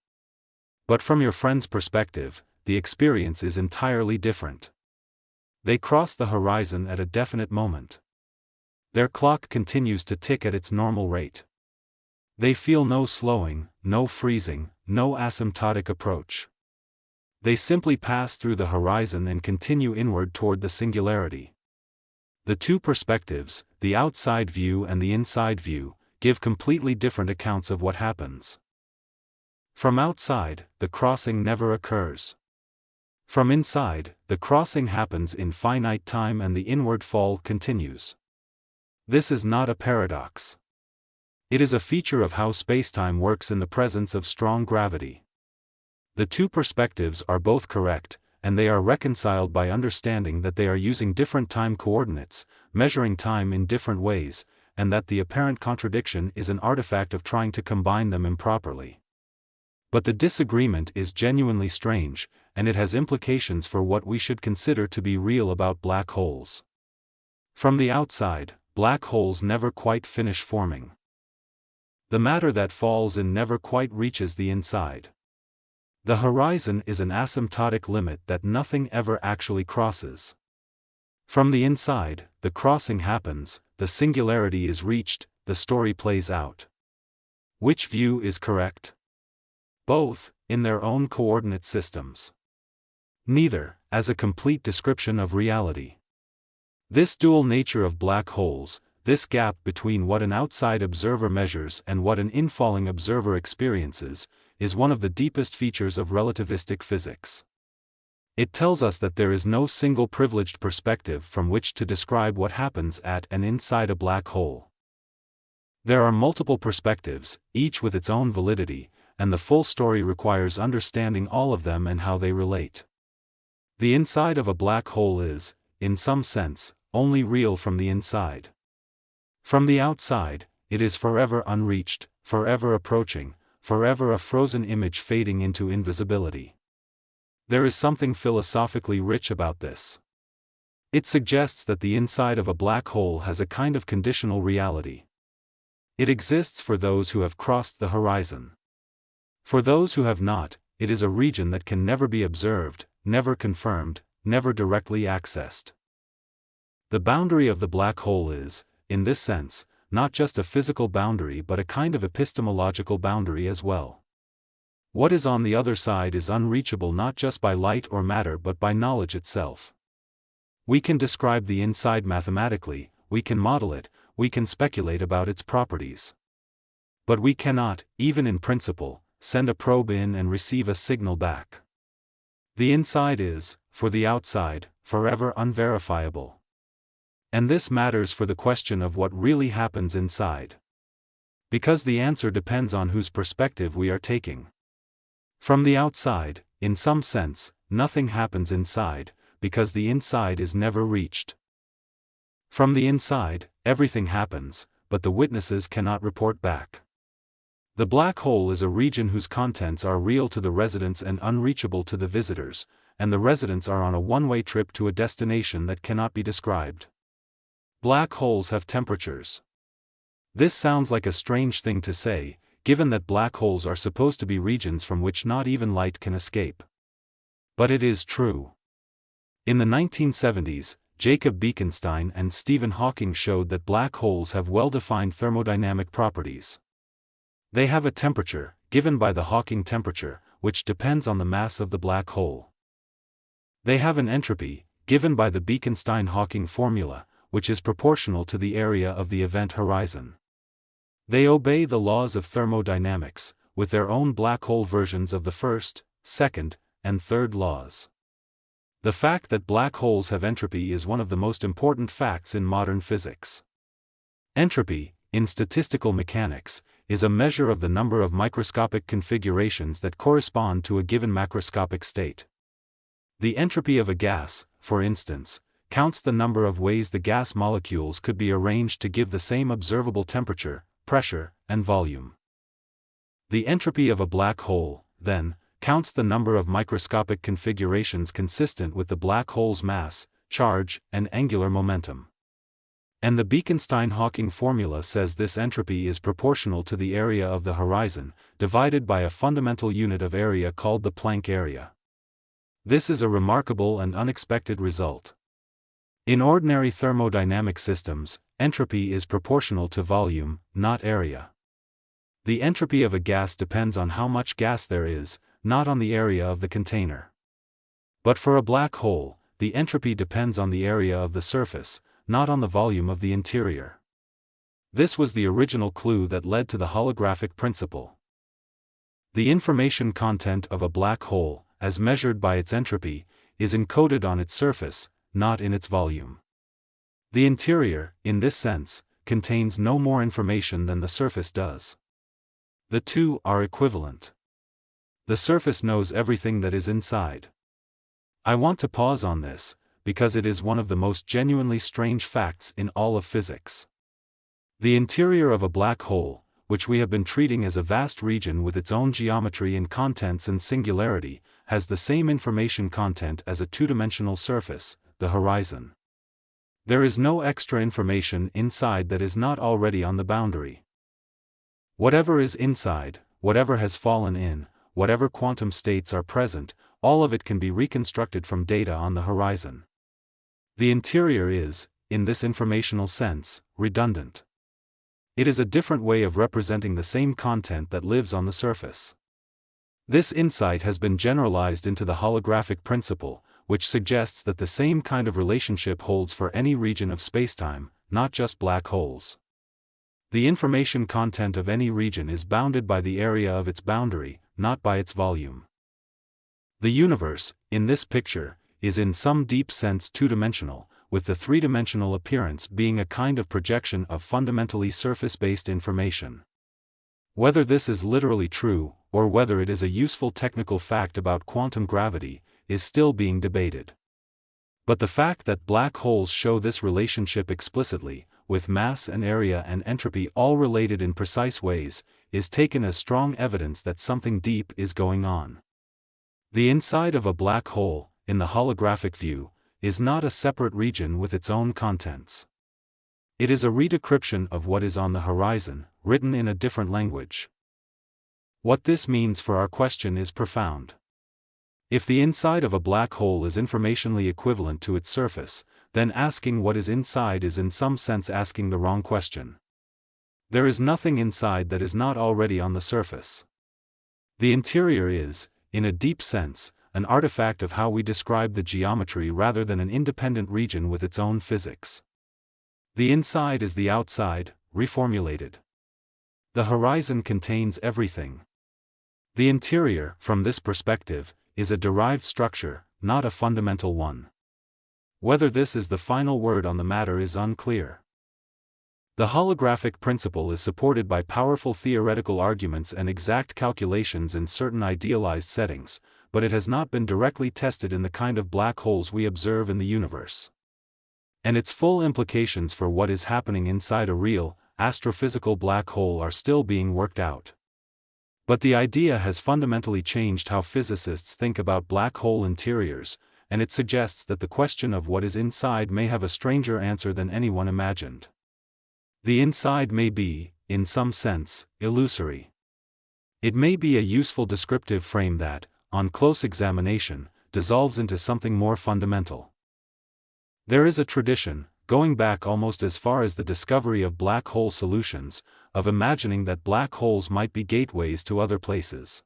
But from your friend's perspective, the experience is entirely different. They cross the horizon at a definite moment. Their clock continues to tick at its normal rate. They feel no slowing, no freezing, no asymptotic approach. They simply pass through the horizon and continue inward toward the singularity. The two perspectives, the outside view and the inside view, give completely different accounts of what happens. From outside, the crossing never occurs. From inside, the crossing happens in finite time and the inward fall continues. This is not a paradox. It is a feature of how spacetime works in the presence of strong gravity. The two perspectives are both correct, and they are reconciled by understanding that they are using different time coordinates, measuring time in different ways, and that the apparent contradiction is an artifact of trying to combine them improperly. But the disagreement is genuinely strange, and it has implications for what we should consider to be real about black holes. From the outside, black holes never quite finish forming. The matter that falls in never quite reaches the inside. The horizon is an asymptotic limit that nothing ever actually crosses. From the inside, the crossing happens, the singularity is reached, the story plays out. Which view is correct? Both, in their own coordinate systems. Neither, as a complete description of reality. This dual nature of black holes, this gap between what an outside observer measures and what an infalling observer experiences, is one of the deepest features of relativistic physics. It tells us that there is no single privileged perspective from which to describe what happens at and inside a black hole. There are multiple perspectives, each with its own validity, and the full story requires understanding all of them and how they relate. The inside of a black hole is, in some sense, only real from the inside. From the outside, it is forever unreached, forever approaching, forever a frozen image fading into invisibility. There is something philosophically rich about this. It suggests that the inside of a black hole has a kind of conditional reality. It exists for those who have crossed the horizon. For those who have not, it is a region that can never be observed, never confirmed, never directly accessed. The boundary of the black hole is, in this sense, not just a physical boundary but a kind of epistemological boundary as well. What is on the other side is unreachable not just by light or matter but by knowledge itself. We can describe the inside mathematically, we can model it, we can speculate about its properties. But we cannot, even in principle, send a probe in and receive a signal back. The inside is, for the outside, forever unverifiable. And this matters for the question of what really happens inside. Because the answer depends on whose perspective we are taking. From the outside, in some sense, nothing happens inside, because the inside is never reached. From the inside, everything happens, but the witnesses cannot report back. The black hole is a region whose contents are real to the residents and unreachable to the visitors, and the residents are on a one-way trip to a destination that cannot be described. Black holes have temperatures. This sounds like a strange thing to say, given that black holes are supposed to be regions from which not even light can escape. But it is true. In the 1970s, Jacob Bekenstein and Stephen Hawking showed that black holes have well-defined thermodynamic properties. They have a temperature, given by the Hawking temperature, which depends on the mass of the black hole. They have an entropy, given by the Bekenstein-Hawking formula, which is proportional to the area of the event horizon. They obey the laws of thermodynamics, with their own black hole versions of the first, second, and third laws. The fact that black holes have entropy is one of the most important facts in modern physics. Entropy, in statistical mechanics, is a measure of the number of microscopic configurations that correspond to a given macroscopic state. The entropy of a gas, for instance, counts the number of ways the gas molecules could be arranged to give the same observable temperature, pressure, and volume. The entropy of a black hole, then, counts the number of microscopic configurations consistent with the black hole's mass, charge, and angular momentum. And the Bekenstein-Hawking formula says this entropy is proportional to the area of the horizon, divided by a fundamental unit of area called the Planck area. This is a remarkable and unexpected result. In ordinary thermodynamic systems, entropy is proportional to volume, not area. The entropy of a gas depends on how much gas there is, not on the area of the container. But for a black hole, the entropy depends on the area of the surface, not on the volume of the interior. This was the original clue that led to the holographic principle. The information content of a black hole, as measured by its entropy, is encoded on its surface, not in its volume. The interior, in this sense, contains no more information than the surface does. The two are equivalent. The surface knows everything that is inside. I want to pause on this, because it is one of the most genuinely strange facts in all of physics. The interior of a black hole, which we have been treating as a vast region with its own geometry and contents and singularity, has the same information content as a two-dimensional surface, the horizon. There is no extra information inside that is not already on the boundary. Whatever is inside, whatever has fallen in, whatever quantum states are present, all of it can be reconstructed from data on the horizon. The interior is, in this informational sense, redundant. It is a different way of representing the same content that lives on the surface. This insight has been generalized into the holographic principle, which suggests that the same kind of relationship holds for any region of spacetime, not just black holes. The information content of any region is bounded by the area of its boundary, not by its volume. The universe, in this picture, is in some deep sense two-dimensional, with the three-dimensional appearance being a kind of projection of fundamentally surface-based information. Whether this is literally true, or whether it is a useful technical fact about quantum gravity, is still being debated. But the fact that black holes show this relationship explicitly, with mass and area and entropy all related in precise ways, is taken as strong evidence that something deep is going on. The inside of a black hole, in the holographic view, is not a separate region with its own contents. It is a redescription of what is on the horizon, written in a different language. What this means for our question is profound. If the inside of a black hole is informationally equivalent to its surface, then asking what is inside is in some sense asking the wrong question. There is nothing inside that is not already on the surface. The interior is, in a deep sense, an artifact of how we describe the geometry rather than an independent region with its own physics. The inside is the outside, reformulated. The horizon contains everything. The interior, from this perspective, is a derived structure, not a fundamental one. Whether this is the final word on the matter is unclear. The holographic principle is supported by powerful theoretical arguments and exact calculations in certain idealized settings, but it has not been directly tested in the kind of black holes we observe in the universe. And its full implications for what is happening inside a real, astrophysical black hole are still being worked out. But the idea has fundamentally changed how physicists think about black hole interiors, and it suggests that the question of what is inside may have a stranger answer than anyone imagined. The inside may be, in some sense, illusory. It may be a useful descriptive frame that, on close examination, dissolves into something more fundamental. There is a tradition, going back almost as far as the discovery of black hole solutions, of imagining that black holes might be gateways to other places.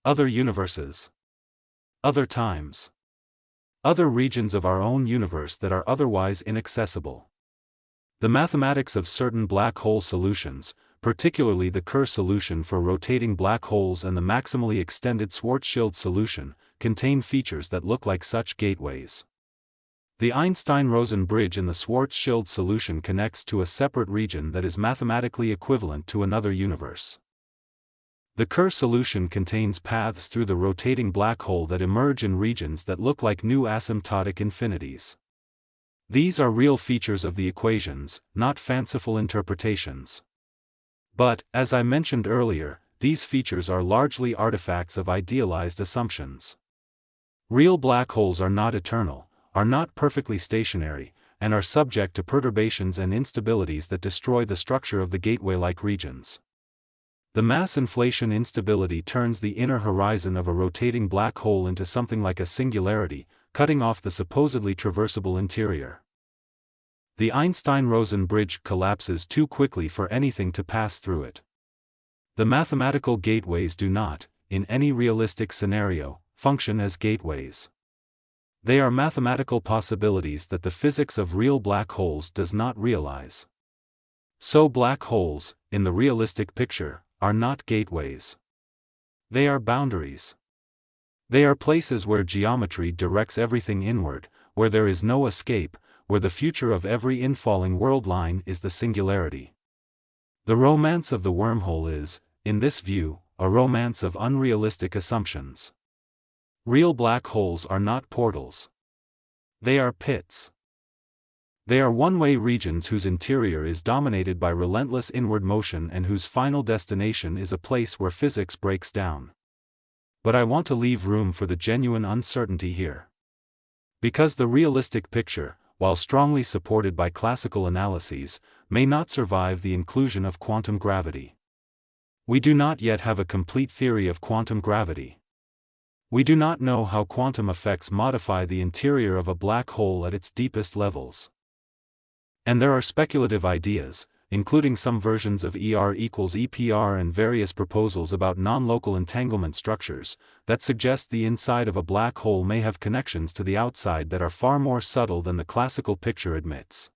Other universes. Other times. Other regions of our own universe that are otherwise inaccessible. The mathematics of certain black hole solutions, particularly the Kerr solution for rotating black holes and the maximally extended Schwarzschild solution, contain features that look like such gateways. The Einstein-Rosen bridge in the Schwarzschild solution connects to a separate region that is mathematically equivalent to another universe. The Kerr solution contains paths through the rotating black hole that emerge in regions that look like new asymptotic infinities. These are real features of the equations, not fanciful interpretations. But, as I mentioned earlier, these features are largely artifacts of idealized assumptions. Real black holes are not eternal, are not perfectly stationary, and are subject to perturbations and instabilities that destroy the structure of the gateway-like regions. The mass inflation instability turns the inner horizon of a rotating black hole into something like a singularity, cutting off the supposedly traversable interior. The Einstein-Rosen bridge collapses too quickly for anything to pass through it. The mathematical gateways do not, in any realistic scenario, function as gateways. They are mathematical possibilities that the physics of real black holes does not realize. So black holes, in the realistic picture, are not gateways. They are boundaries. They are places where geometry directs everything inward, where there is no escape, where the future of every infalling world line is the singularity. The romance of the wormhole is, in this view, a romance of unrealistic assumptions. Real black holes are not portals. They are pits. They are one-way regions whose interior is dominated by relentless inward motion and whose final destination is a place where physics breaks down. But I want to leave room for the genuine uncertainty here. Because the realistic picture, while strongly supported by classical analyses, may not survive the inclusion of quantum gravity. We do not yet have a complete theory of quantum gravity. We do not know how quantum effects modify the interior of a black hole at its deepest levels. And there are speculative ideas, including some versions of ER equals EPR and various proposals about non-local entanglement structures, that suggest the inside of a black hole may have connections to the outside that are far more subtle than the classical picture admits.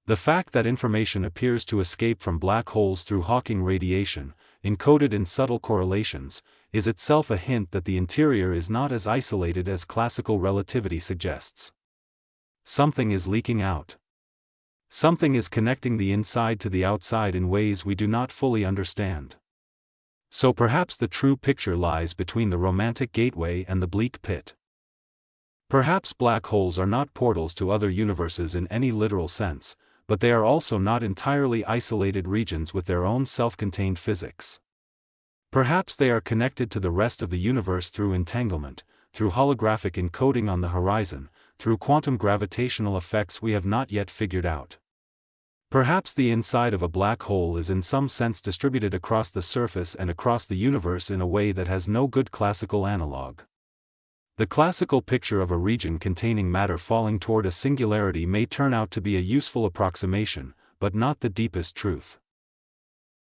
The fact that information appears to escape from black holes through Hawking radiation, encoded in subtle correlations, is itself a hint that the interior is not as isolated as classical relativity suggests. Something is leaking out. Something is connecting the inside to the outside in ways we do not fully understand. So perhaps the true picture lies between the romantic gateway and the bleak pit. Perhaps black holes are not portals to other universes in any literal sense, but they are also not entirely isolated regions with their own self-contained physics. Perhaps they are connected to the rest of the universe through entanglement, through holographic encoding on the horizon, through quantum gravitational effects we have not yet figured out. Perhaps the inside of a black hole is in some sense distributed across the surface and across the universe in a way that has no good classical analog. The classical picture of a region containing matter falling toward a singularity may turn out to be a useful approximation, but not the deepest truth.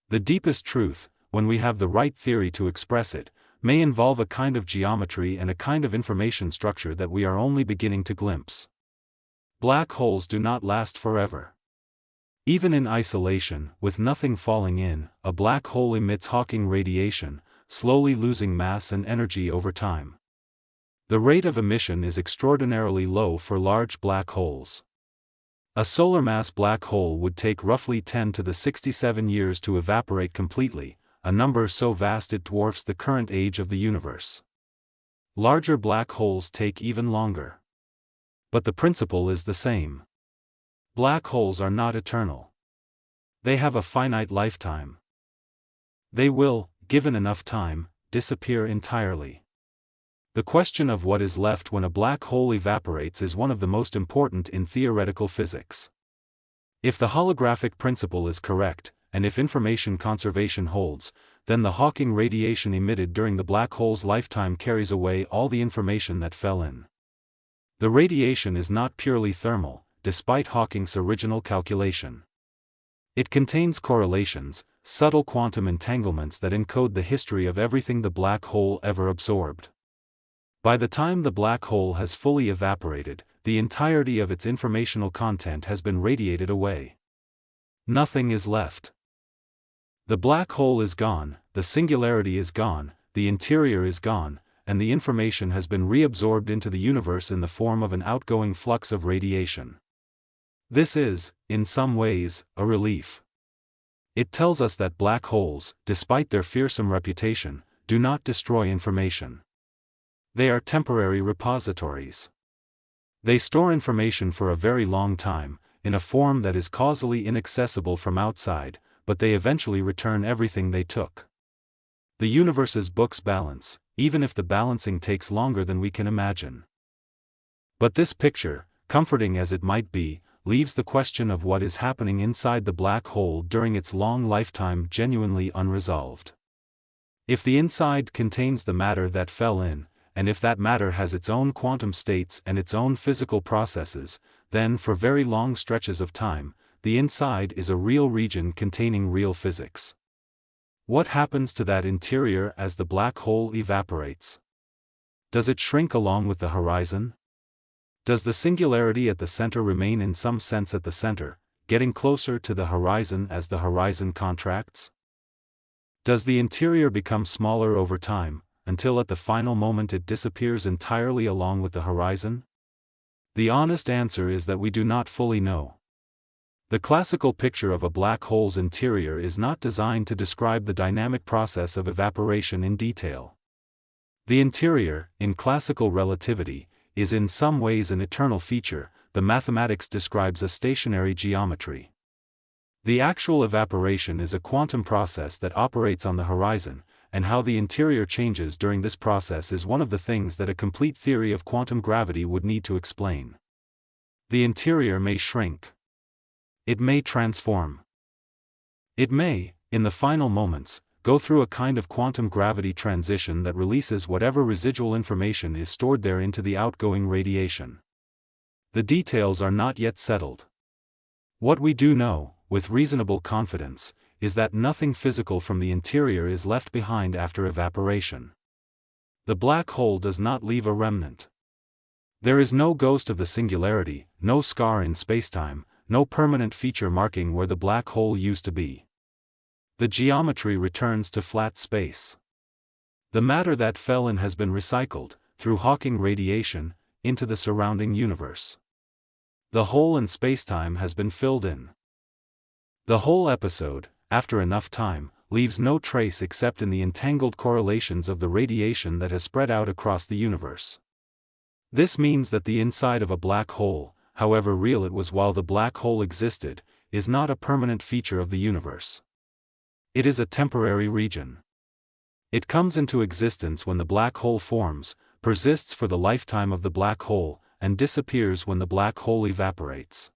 The deepest truth, when we have the right theory to express it, may involve a kind of geometry and a kind of information structure that we are only beginning to glimpse. Black holes do not last forever. Even in isolation, with nothing falling in, a black hole emits Hawking radiation, slowly losing mass and energy over time. The rate of emission is extraordinarily low for large black holes. A solar mass black hole would take roughly 10 to the 67 years to evaporate completely, a number so vast it dwarfs the current age of the universe. Larger black holes take even longer. But the principle is the same. Black holes are not eternal. They have a finite lifetime. They will, given enough time, disappear entirely. The question of what is left when a black hole evaporates is one of the most important in theoretical physics. If the holographic principle is correct, and if information conservation holds, then the Hawking radiation emitted during the black hole's lifetime carries away all the information that fell in. The radiation is not purely thermal, despite Hawking's original calculation. It contains correlations, subtle quantum entanglements that encode the history of everything the black hole ever absorbed. By the time the black hole has fully evaporated, the entirety of its informational content has been radiated away. Nothing is left. The black hole is gone, the singularity is gone, the interior is gone, and the information has been reabsorbed into the universe in the form of an outgoing flux of radiation. This is, in some ways, a relief. It tells us that black holes, despite their fearsome reputation, do not destroy information. They are temporary repositories. They store information for a very long time, in a form that is causally inaccessible from outside, but they eventually return everything they took. The universe's books balance, even if the balancing takes longer than we can imagine. But this picture, comforting as it might be, leaves the question of what is happening inside the black hole during its long lifetime genuinely unresolved. If the inside contains the matter that fell in, and if that matter has its own quantum states and its own physical processes, then for very long stretches of time, the inside is a real region containing real physics. What happens to that interior as the black hole evaporates? Does it shrink along with the horizon? Does the singularity at the center remain in some sense at the center, getting closer to the horizon as the horizon contracts? Does the interior become smaller over time, until at the final moment it disappears entirely along with the horizon? The honest answer is that we do not fully know. The classical picture of a black hole's interior is not designed to describe the dynamic process of evaporation in detail. The interior, in classical relativity, is in some ways an eternal feature. The mathematics describes a stationary geometry. The actual evaporation is a quantum process that operates on the horizon, and how the interior changes during this process is one of the things that a complete theory of quantum gravity would need to explain. The interior may shrink. It may transform. It may, in the final moments, go through a kind of quantum gravity transition that releases whatever residual information is stored there into the outgoing radiation. The details are not yet settled. What we do know, with reasonable confidence, is that nothing physical from the interior is left behind after evaporation. The black hole does not leave a remnant. There is no ghost of the singularity, no scar in spacetime, no permanent feature marking where the black hole used to be. The geometry returns to flat space. The matter that fell in has been recycled, through Hawking radiation, into the surrounding universe. The hole in spacetime has been filled in. The whole episode, after enough time, leaves no trace except in the entangled correlations of the radiation that has spread out across the universe. This means that the inside of a black hole, however real it was while the black hole existed, is not a permanent feature of the universe. It is a temporary region. It comes into existence when the black hole forms, persists for the lifetime of the black hole, and disappears when the black hole evaporates.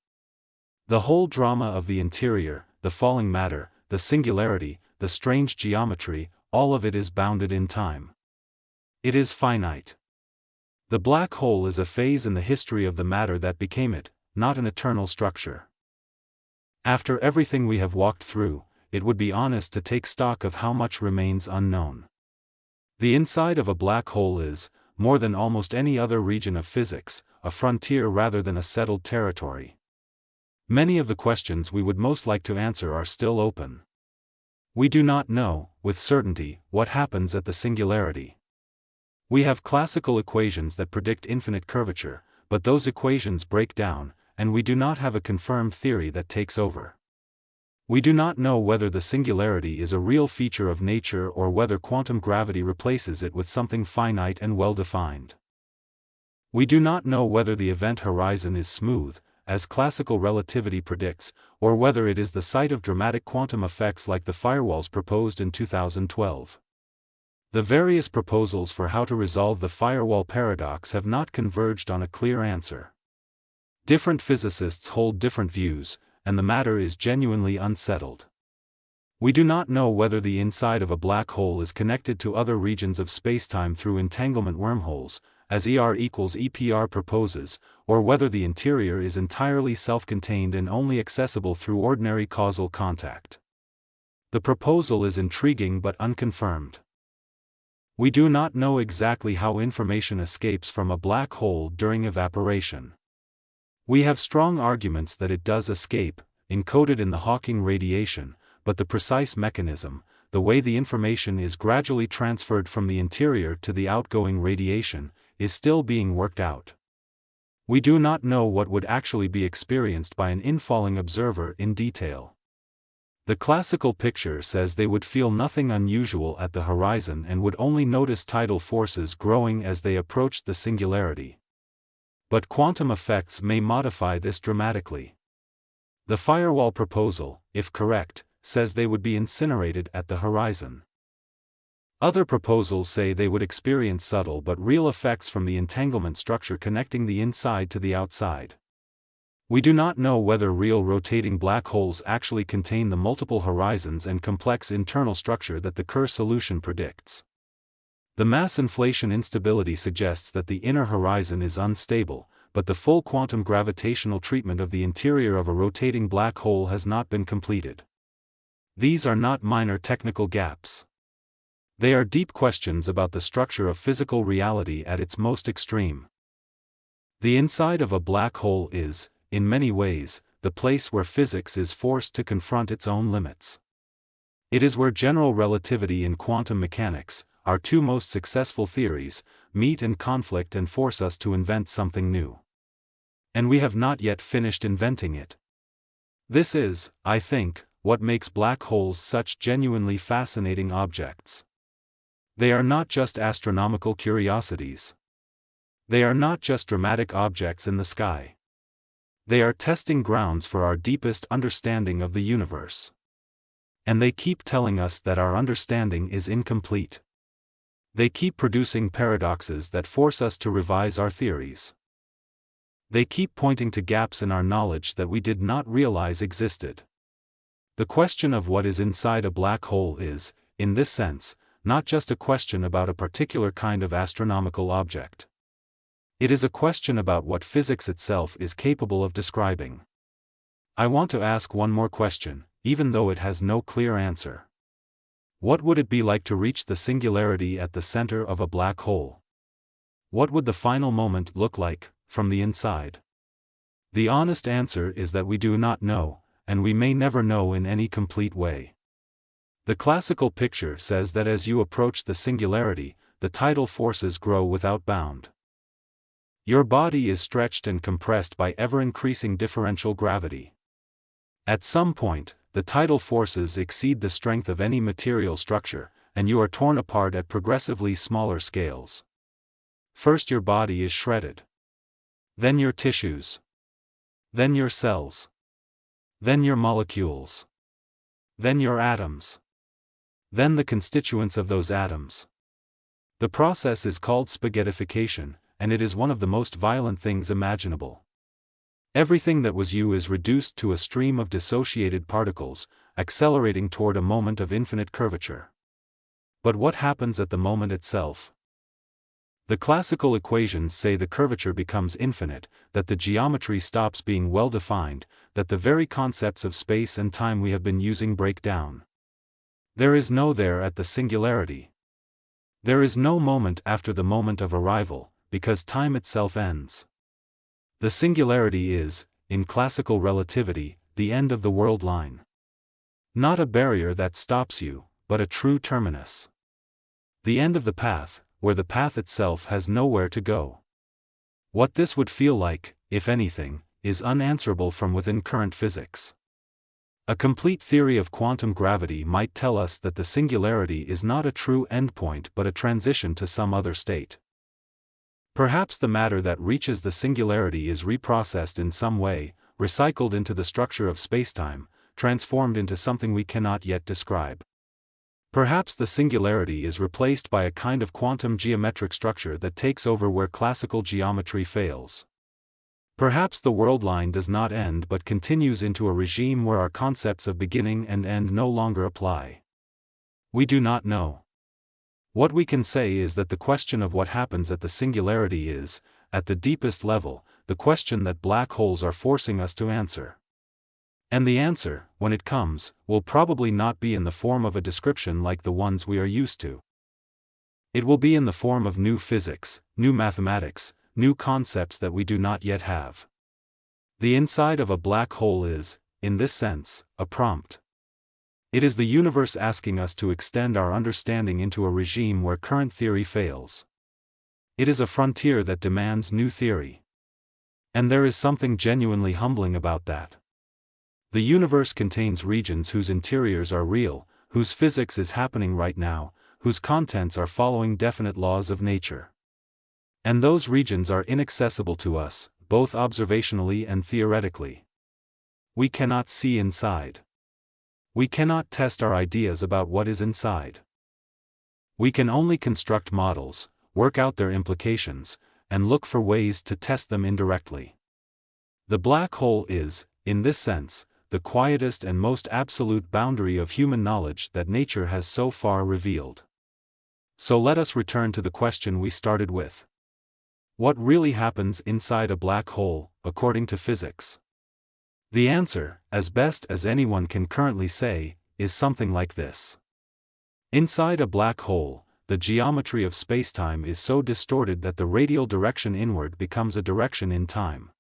The whole drama of the interior, the falling matter, the singularity, the strange geometry, all of it is bounded in time. It is finite. The black hole is a phase in the history of the matter that became it, not an eternal structure. After everything we have walked through, it would be honest to take stock of how much remains unknown. The inside of a black hole is, more than almost any other region of physics, a frontier rather than a settled territory. Many of the questions we would most like to answer are still open. We do not know, with certainty, what happens at the singularity. We have classical equations that predict infinite curvature, but those equations break down, and we do not have a confirmed theory that takes over. We do not know whether the singularity is a real feature of nature or whether quantum gravity replaces it with something finite and well-defined. We do not know whether the event horizon is smooth, as classical relativity predicts, or whether it is the site of dramatic quantum effects like the firewalls proposed in 2012. The various proposals for how to resolve the firewall paradox have not converged on a clear answer. Different physicists hold different views, and the matter is genuinely unsettled. We do not know whether the inside of a black hole is connected to other regions of spacetime through entanglement wormholes, as ER equals EPR proposes, or whether the interior is entirely self-contained and only accessible through ordinary causal contact. The proposal is intriguing but unconfirmed. We do not know exactly how information escapes from a black hole during evaporation. We have strong arguments that it does escape, encoded in the Hawking radiation, but the precise mechanism, the way the information is gradually transferred from the interior to the outgoing radiation, is still being worked out. We do not know what would actually be experienced by an infalling observer in detail. The classical picture says they would feel nothing unusual at the horizon and would only notice tidal forces growing as they approached the singularity. But quantum effects may modify this dramatically. The firewall proposal, if correct, says they would be incinerated at the horizon. Other proposals say they would experience subtle but real effects from the entanglement structure connecting the inside to the outside. We do not know whether real rotating black holes actually contain the multiple horizons and complex internal structure that the Kerr solution predicts. The mass inflation instability suggests that the inner horizon is unstable, but the full quantum gravitational treatment of the interior of a rotating black hole has not been completed. These are not minor technical gaps. They are deep questions about the structure of physical reality at its most extreme. The inside of a black hole is, in many ways, the place where physics is forced to confront its own limits. It is where general relativity and quantum mechanics, our two most successful theories, meet and conflict and force us to invent something new. And we have not yet finished inventing it. This is, I think, what makes black holes such genuinely fascinating objects. They are not just astronomical curiosities. They are not just dramatic objects in the sky. They are testing grounds for our deepest understanding of the universe. And they keep telling us that our understanding is incomplete. They keep producing paradoxes that force us to revise our theories. They keep pointing to gaps in our knowledge that we did not realize existed. The question of what is inside a black hole is, in this sense, not just a question about a particular kind of astronomical object. It is a question about what physics itself is capable of describing. I want to ask one more question, even though it has no clear answer. What would it be like to reach the singularity at the center of a black hole? What would the final moment look like, from the inside? The honest answer is that we do not know, and we may never know in any complete way. The classical picture says that as you approach the singularity, the tidal forces grow without bound. Your body is stretched and compressed by ever-increasing differential gravity. At some point, the tidal forces exceed the strength of any material structure, and you are torn apart at progressively smaller scales. First your body is shredded. Then your tissues. Then your cells. Then your molecules. Then your atoms. Then the constituents of those atoms. The process is called spaghettification, and it is one of the most violent things imaginable. Everything that was you is reduced to a stream of dissociated particles, accelerating toward a moment of infinite curvature. But what happens at the moment itself? The classical equations say the curvature becomes infinite, that the geometry stops being well-defined, that the very concepts of space and time we have been using break down. There is no there at the singularity. There is no moment after the moment of arrival, because time itself ends. The singularity is, in classical relativity, the end of the world line. Not a barrier that stops you, but a true terminus. The end of the path, where the path itself has nowhere to go. What this would feel like, if anything, is unanswerable from within current physics. A complete theory of quantum gravity might tell us that the singularity is not a true endpoint but a transition to some other state. Perhaps the matter that reaches the singularity is reprocessed in some way, recycled into the structure of spacetime, transformed into something we cannot yet describe. Perhaps the singularity is replaced by a kind of quantum geometric structure that takes over where classical geometry fails. Perhaps the world line does not end but continues into a regime where our concepts of beginning and end no longer apply. We do not know. What we can say is that the question of what happens at the singularity is, at the deepest level, the question that black holes are forcing us to answer. And the answer, when it comes, will probably not be in the form of a description like the ones we are used to. It will be in the form of new physics, new mathematics, new concepts that we do not yet have. The inside of a black hole is, in this sense, a prompt. It is the universe asking us to extend our understanding into a regime where current theory fails. It is a frontier that demands new theory. And there is something genuinely humbling about that. The universe contains regions whose interiors are real, whose physics is happening right now, whose contents are following definite laws of nature. And those regions are inaccessible to us, both observationally and theoretically. We cannot see inside. We cannot test our ideas about what is inside. We can only construct models, work out their implications, and look for ways to test them indirectly. The black hole is, in this sense, the quietest and most absolute boundary of human knowledge that nature has so far revealed. So let us return to the question we started with. What really happens inside a black hole, according to physics? The answer, as best as anyone can currently say, is something like this. Inside a black hole, the geometry of spacetime is so distorted that the radial direction inward becomes a direction in time.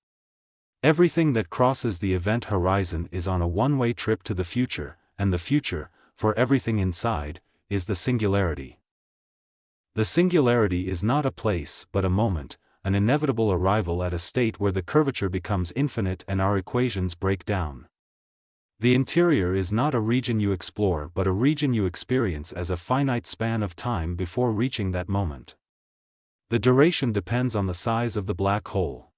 Everything that crosses the event horizon is on a one-way trip to the future, and the future, for everything inside, is the singularity. The singularity is not a place but a moment, an inevitable arrival at a state where the curvature becomes infinite and our equations break down. The interior is not a region you explore but a region you experience as a finite span of time before reaching that moment. The duration depends on the size of the black hole.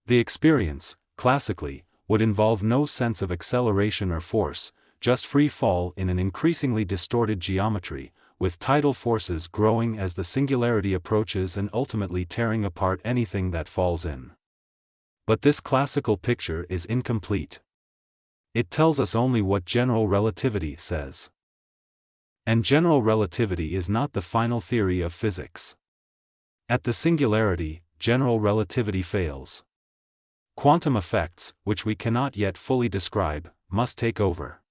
The experience, classically, would involve no sense of acceleration or force, just free fall in an increasingly distorted geometry, with tidal forces growing as the singularity approaches and ultimately tearing apart anything that falls in. But this classical picture is incomplete. It tells us only what general relativity says. And general relativity is not the final theory of physics. At the singularity, general relativity fails. Quantum effects, which we cannot yet fully describe, must take over.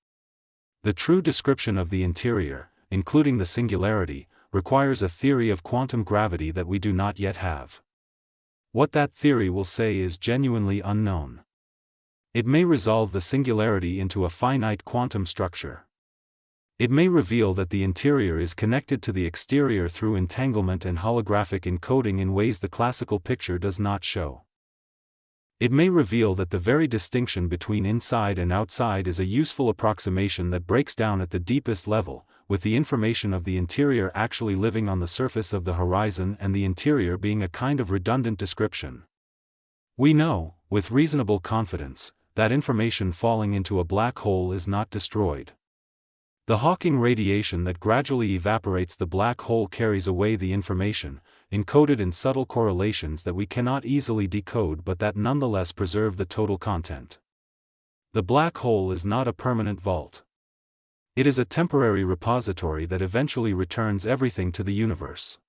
The true description of the interior, including the singularity, requires a theory of quantum gravity that we do not yet have. What that theory will say is genuinely unknown. It may resolve the singularity into a finite quantum structure. It may reveal that the interior is connected to the exterior through entanglement and holographic encoding in ways the classical picture does not show. It may reveal that the very distinction between inside and outside is a useful approximation that breaks down at the deepest level, with the information of the interior actually living on the surface of the horizon and the interior being a kind of redundant description. We know, with reasonable confidence, that information falling into a black hole is not destroyed. The Hawking radiation that gradually evaporates the black hole carries away the information, encoded in subtle correlations that we cannot easily decode but that nonetheless preserve the total content. The black hole is not a permanent vault. It is a temporary repository that eventually returns everything to the universe.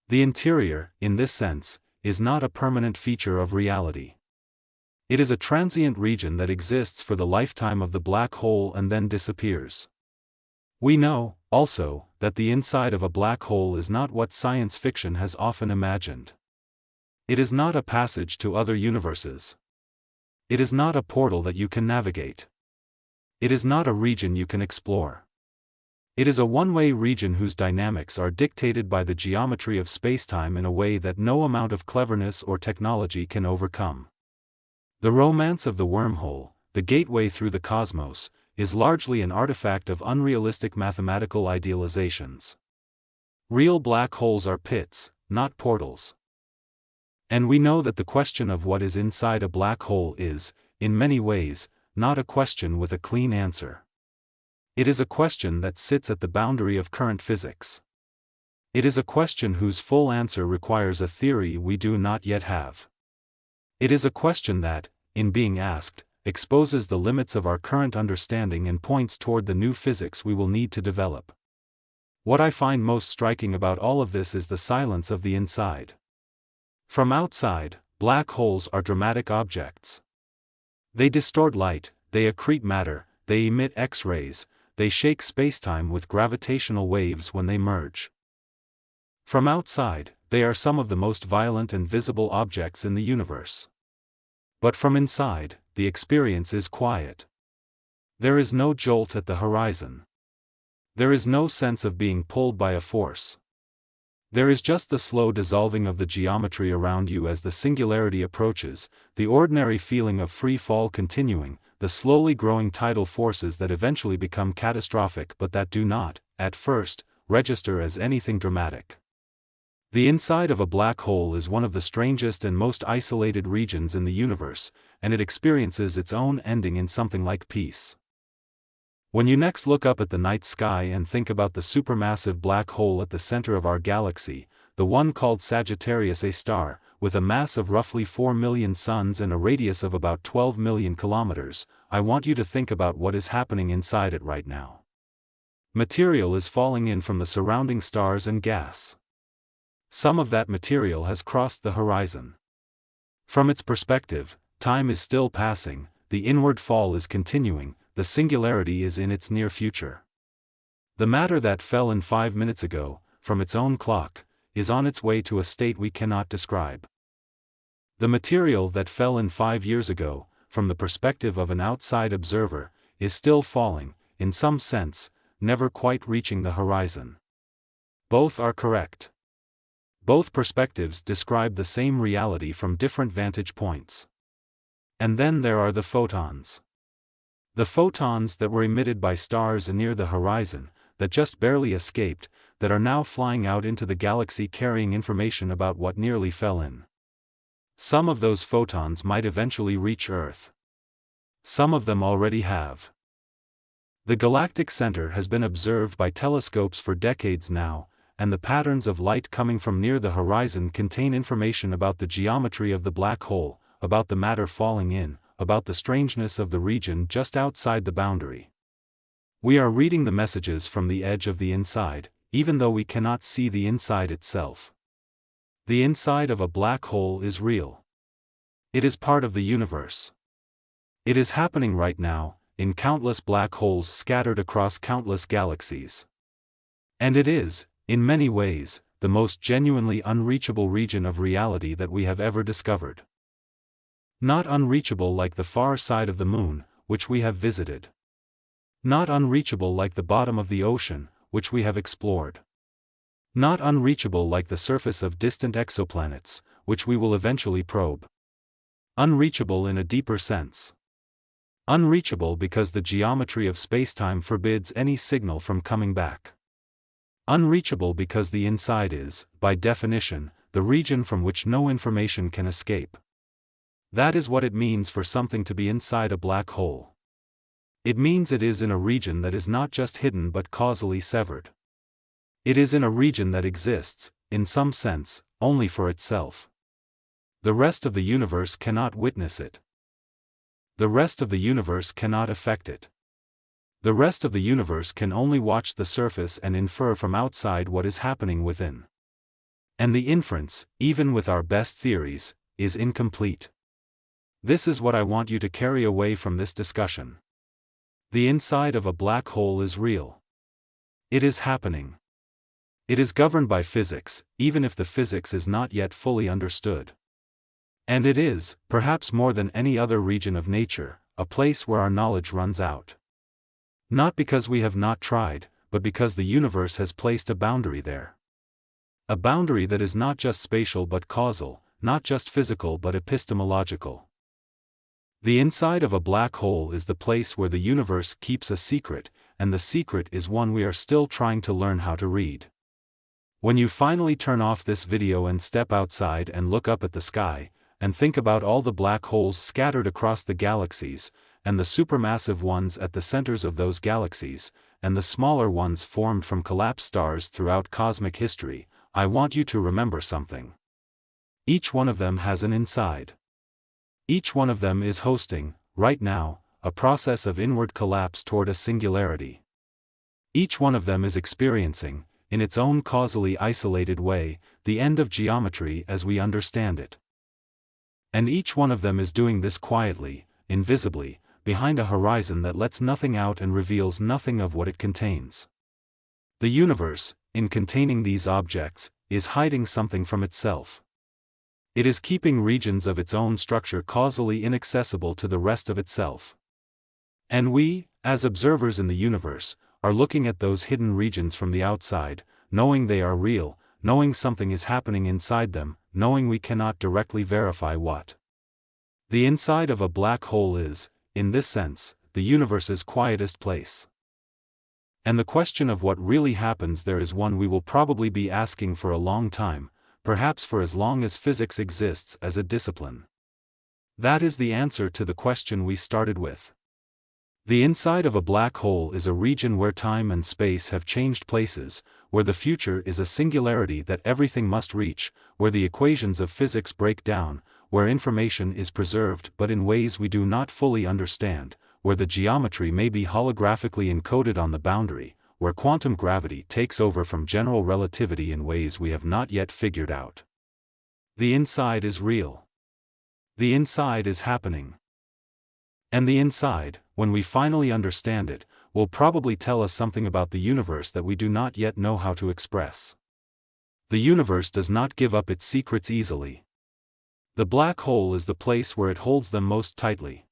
The interior, in this sense, is not a permanent feature of reality. It is a transient region that exists for the lifetime of the black hole and then disappears. We know, also, that the inside of a black hole is not what science fiction has often imagined. It is not a passage to other universes. It is not a portal that you can navigate. It is not a region you can explore. It is a one-way region whose dynamics are dictated by the geometry of spacetime in a way that no amount of cleverness or technology can overcome. The romance of the wormhole, the gateway through the cosmos, is largely an artifact of unrealistic mathematical idealizations. Real black holes are pits, not portals. And we know that the question of what is inside a black hole is, in many ways, not a question with a clean answer. It is a question that sits at the boundary of current physics. It is a question whose full answer requires a theory we do not yet have. It is a question that, in being asked, exposes the limits of our current understanding and points toward the new physics we will need to develop. What I find most striking about all of this is the silence of the inside. From outside, black holes are dramatic objects. They distort light, they accrete matter, they emit X-rays, they shake spacetime with gravitational waves when they merge. From outside, they are some of the most violent and visible objects in the universe. But from inside, the experience is quiet. There is no jolt at the horizon. There is no sense of being pulled by a force. There is just the slow dissolving of the geometry around you as the singularity approaches, the ordinary feeling of free fall continuing, the slowly growing tidal forces that eventually become catastrophic but that do not, at first, register as anything dramatic. The inside of a black hole is one of the strangest and most isolated regions in the universe, and it experiences its own ending in something like peace. When you next look up at the night sky and think about the supermassive black hole at the center of our galaxy, the one called Sagittarius A star, with a mass of roughly 4 million suns and a radius of about 12 million kilometers, I want you to think about what is happening inside it right now. Material is falling in from the surrounding stars and gas. Some of that material has crossed the horizon. From its perspective, time is still passing, the inward fall is continuing, the singularity is in its near future. The matter that fell in 5 minutes ago, from its own clock, is on its way to a state we cannot describe. The material that fell in 5 years ago, from the perspective of an outside observer, is still falling, in some sense, never quite reaching the horizon. Both are correct. Both perspectives describe the same reality from different vantage points. And then there are the photons. The photons that were emitted by stars near the horizon, that just barely escaped, that are now flying out into the galaxy carrying information about what nearly fell in. Some of those photons might eventually reach Earth. Some of them already have. The galactic center has been observed by telescopes for decades now, and the patterns of light coming from near the horizon contain information about the geometry of the black hole, about the matter falling in, about the strangeness of the region just outside the boundary. We are reading the messages from the edge of the inside, even though we cannot see the inside itself. The inside of a black hole is real. It is part of the universe. It is happening right now, in countless black holes scattered across countless galaxies. And it is, in many ways, the most genuinely unreachable region of reality that we have ever discovered. Not unreachable like the far side of the moon, which we have visited. Not unreachable like the bottom of the ocean, which we have explored. Not unreachable like the surface of distant exoplanets, which we will eventually probe. Unreachable in a deeper sense. Unreachable because the geometry of spacetime forbids any signal from coming back. Unreachable because the inside is, by definition, the region from which no information can escape. That is what it means for something to be inside a black hole. It means it is in a region that is not just hidden but causally severed. It is in a region that exists, in some sense, only for itself. The rest of the universe cannot witness it. The rest of the universe cannot affect it. The rest of the universe can only watch the surface and infer from outside what is happening within. And the inference, even with our best theories, is incomplete. This is what I want you to carry away from this discussion. The inside of a black hole is real. It is happening. It is governed by physics, even if the physics is not yet fully understood. And it is, perhaps more than any other region of nature, a place where our knowledge runs out. Not because we have not tried, but because the universe has placed a boundary there. A boundary that is not just spatial but causal, not just physical but epistemological. The inside of a black hole is the place where the universe keeps a secret, and the secret is one we are still trying to learn how to read. When you finally turn off this video and step outside and look up at the sky, and think about all the black holes scattered across the galaxies, and the supermassive ones at the centers of those galaxies, and the smaller ones formed from collapsed stars throughout cosmic history, I want you to remember something. Each one of them has an inside. Each one of them is hosting, right now, a process of inward collapse toward a singularity. Each one of them is experiencing, in its own causally isolated way, the end of geometry as we understand it. And each one of them is doing this quietly, invisibly, behind a horizon that lets nothing out and reveals nothing of what it contains. The universe, in containing these objects, is hiding something from itself. It is keeping regions of its own structure causally inaccessible to the rest of itself. And we, as observers in the universe, are looking at those hidden regions from the outside, knowing they are real, knowing something is happening inside them, knowing we cannot directly verify what. The inside of a black hole is, in this sense, the universe's quietest place. And the question of what really happens there is one we will probably be asking for a long time, perhaps for as long as physics exists as a discipline. That is the answer to the question we started with. The inside of a black hole is a region where time and space have changed places, where the future is a singularity that everything must reach, where the equations of physics break down, where information is preserved but in ways we do not fully understand, where the geometry may be holographically encoded on the boundary, where quantum gravity takes over from general relativity in ways we have not yet figured out. The inside is real. The inside is happening. And the inside, when we finally understand it, will probably tell us something about the universe that we do not yet know how to express. The universe does not give up its secrets easily. The black hole is the place where it holds them most tightly.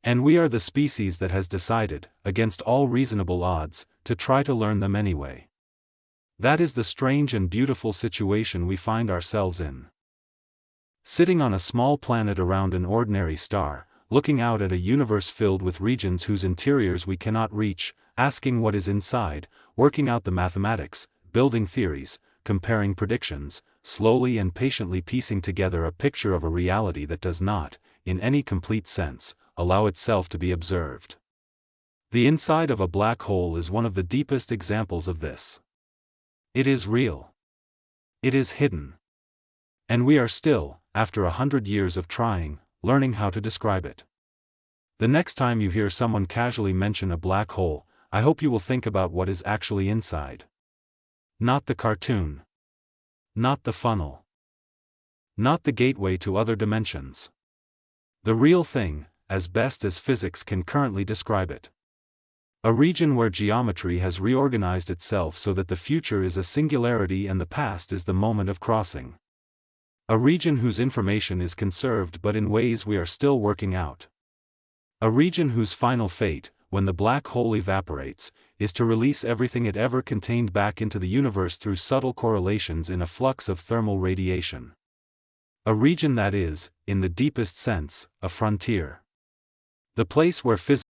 And we are the species that has decided, against all reasonable odds, to try to learn them anyway. That is the strange and beautiful situation we find ourselves in. Sitting on a small planet around an ordinary star, looking out at a universe filled with regions whose interiors we cannot reach, asking what is inside, working out the mathematics, building theories, comparing predictions, slowly and patiently piecing together a picture of a reality that does not, in any complete sense, allow itself to be observed. The inside of a black hole is one of the deepest examples of this. It is real. It is hidden. And we are still, after 100 years of trying, learning how to describe it. The next time you hear someone casually mention a black hole, I hope you will think about what is actually inside. Not the cartoon. Not the funnel. Not the gateway to other dimensions. The real thing, as best as physics can currently describe it. A region where geometry has reorganized itself so that the future is a singularity and the past is the moment of crossing. A region whose information is conserved but in ways we are still working out. A region whose final fate, when the black hole evaporates, is to release everything it ever contained back into the universe through subtle correlations in a flux of thermal radiation. A region that is, in the deepest sense, a frontier. The place where physics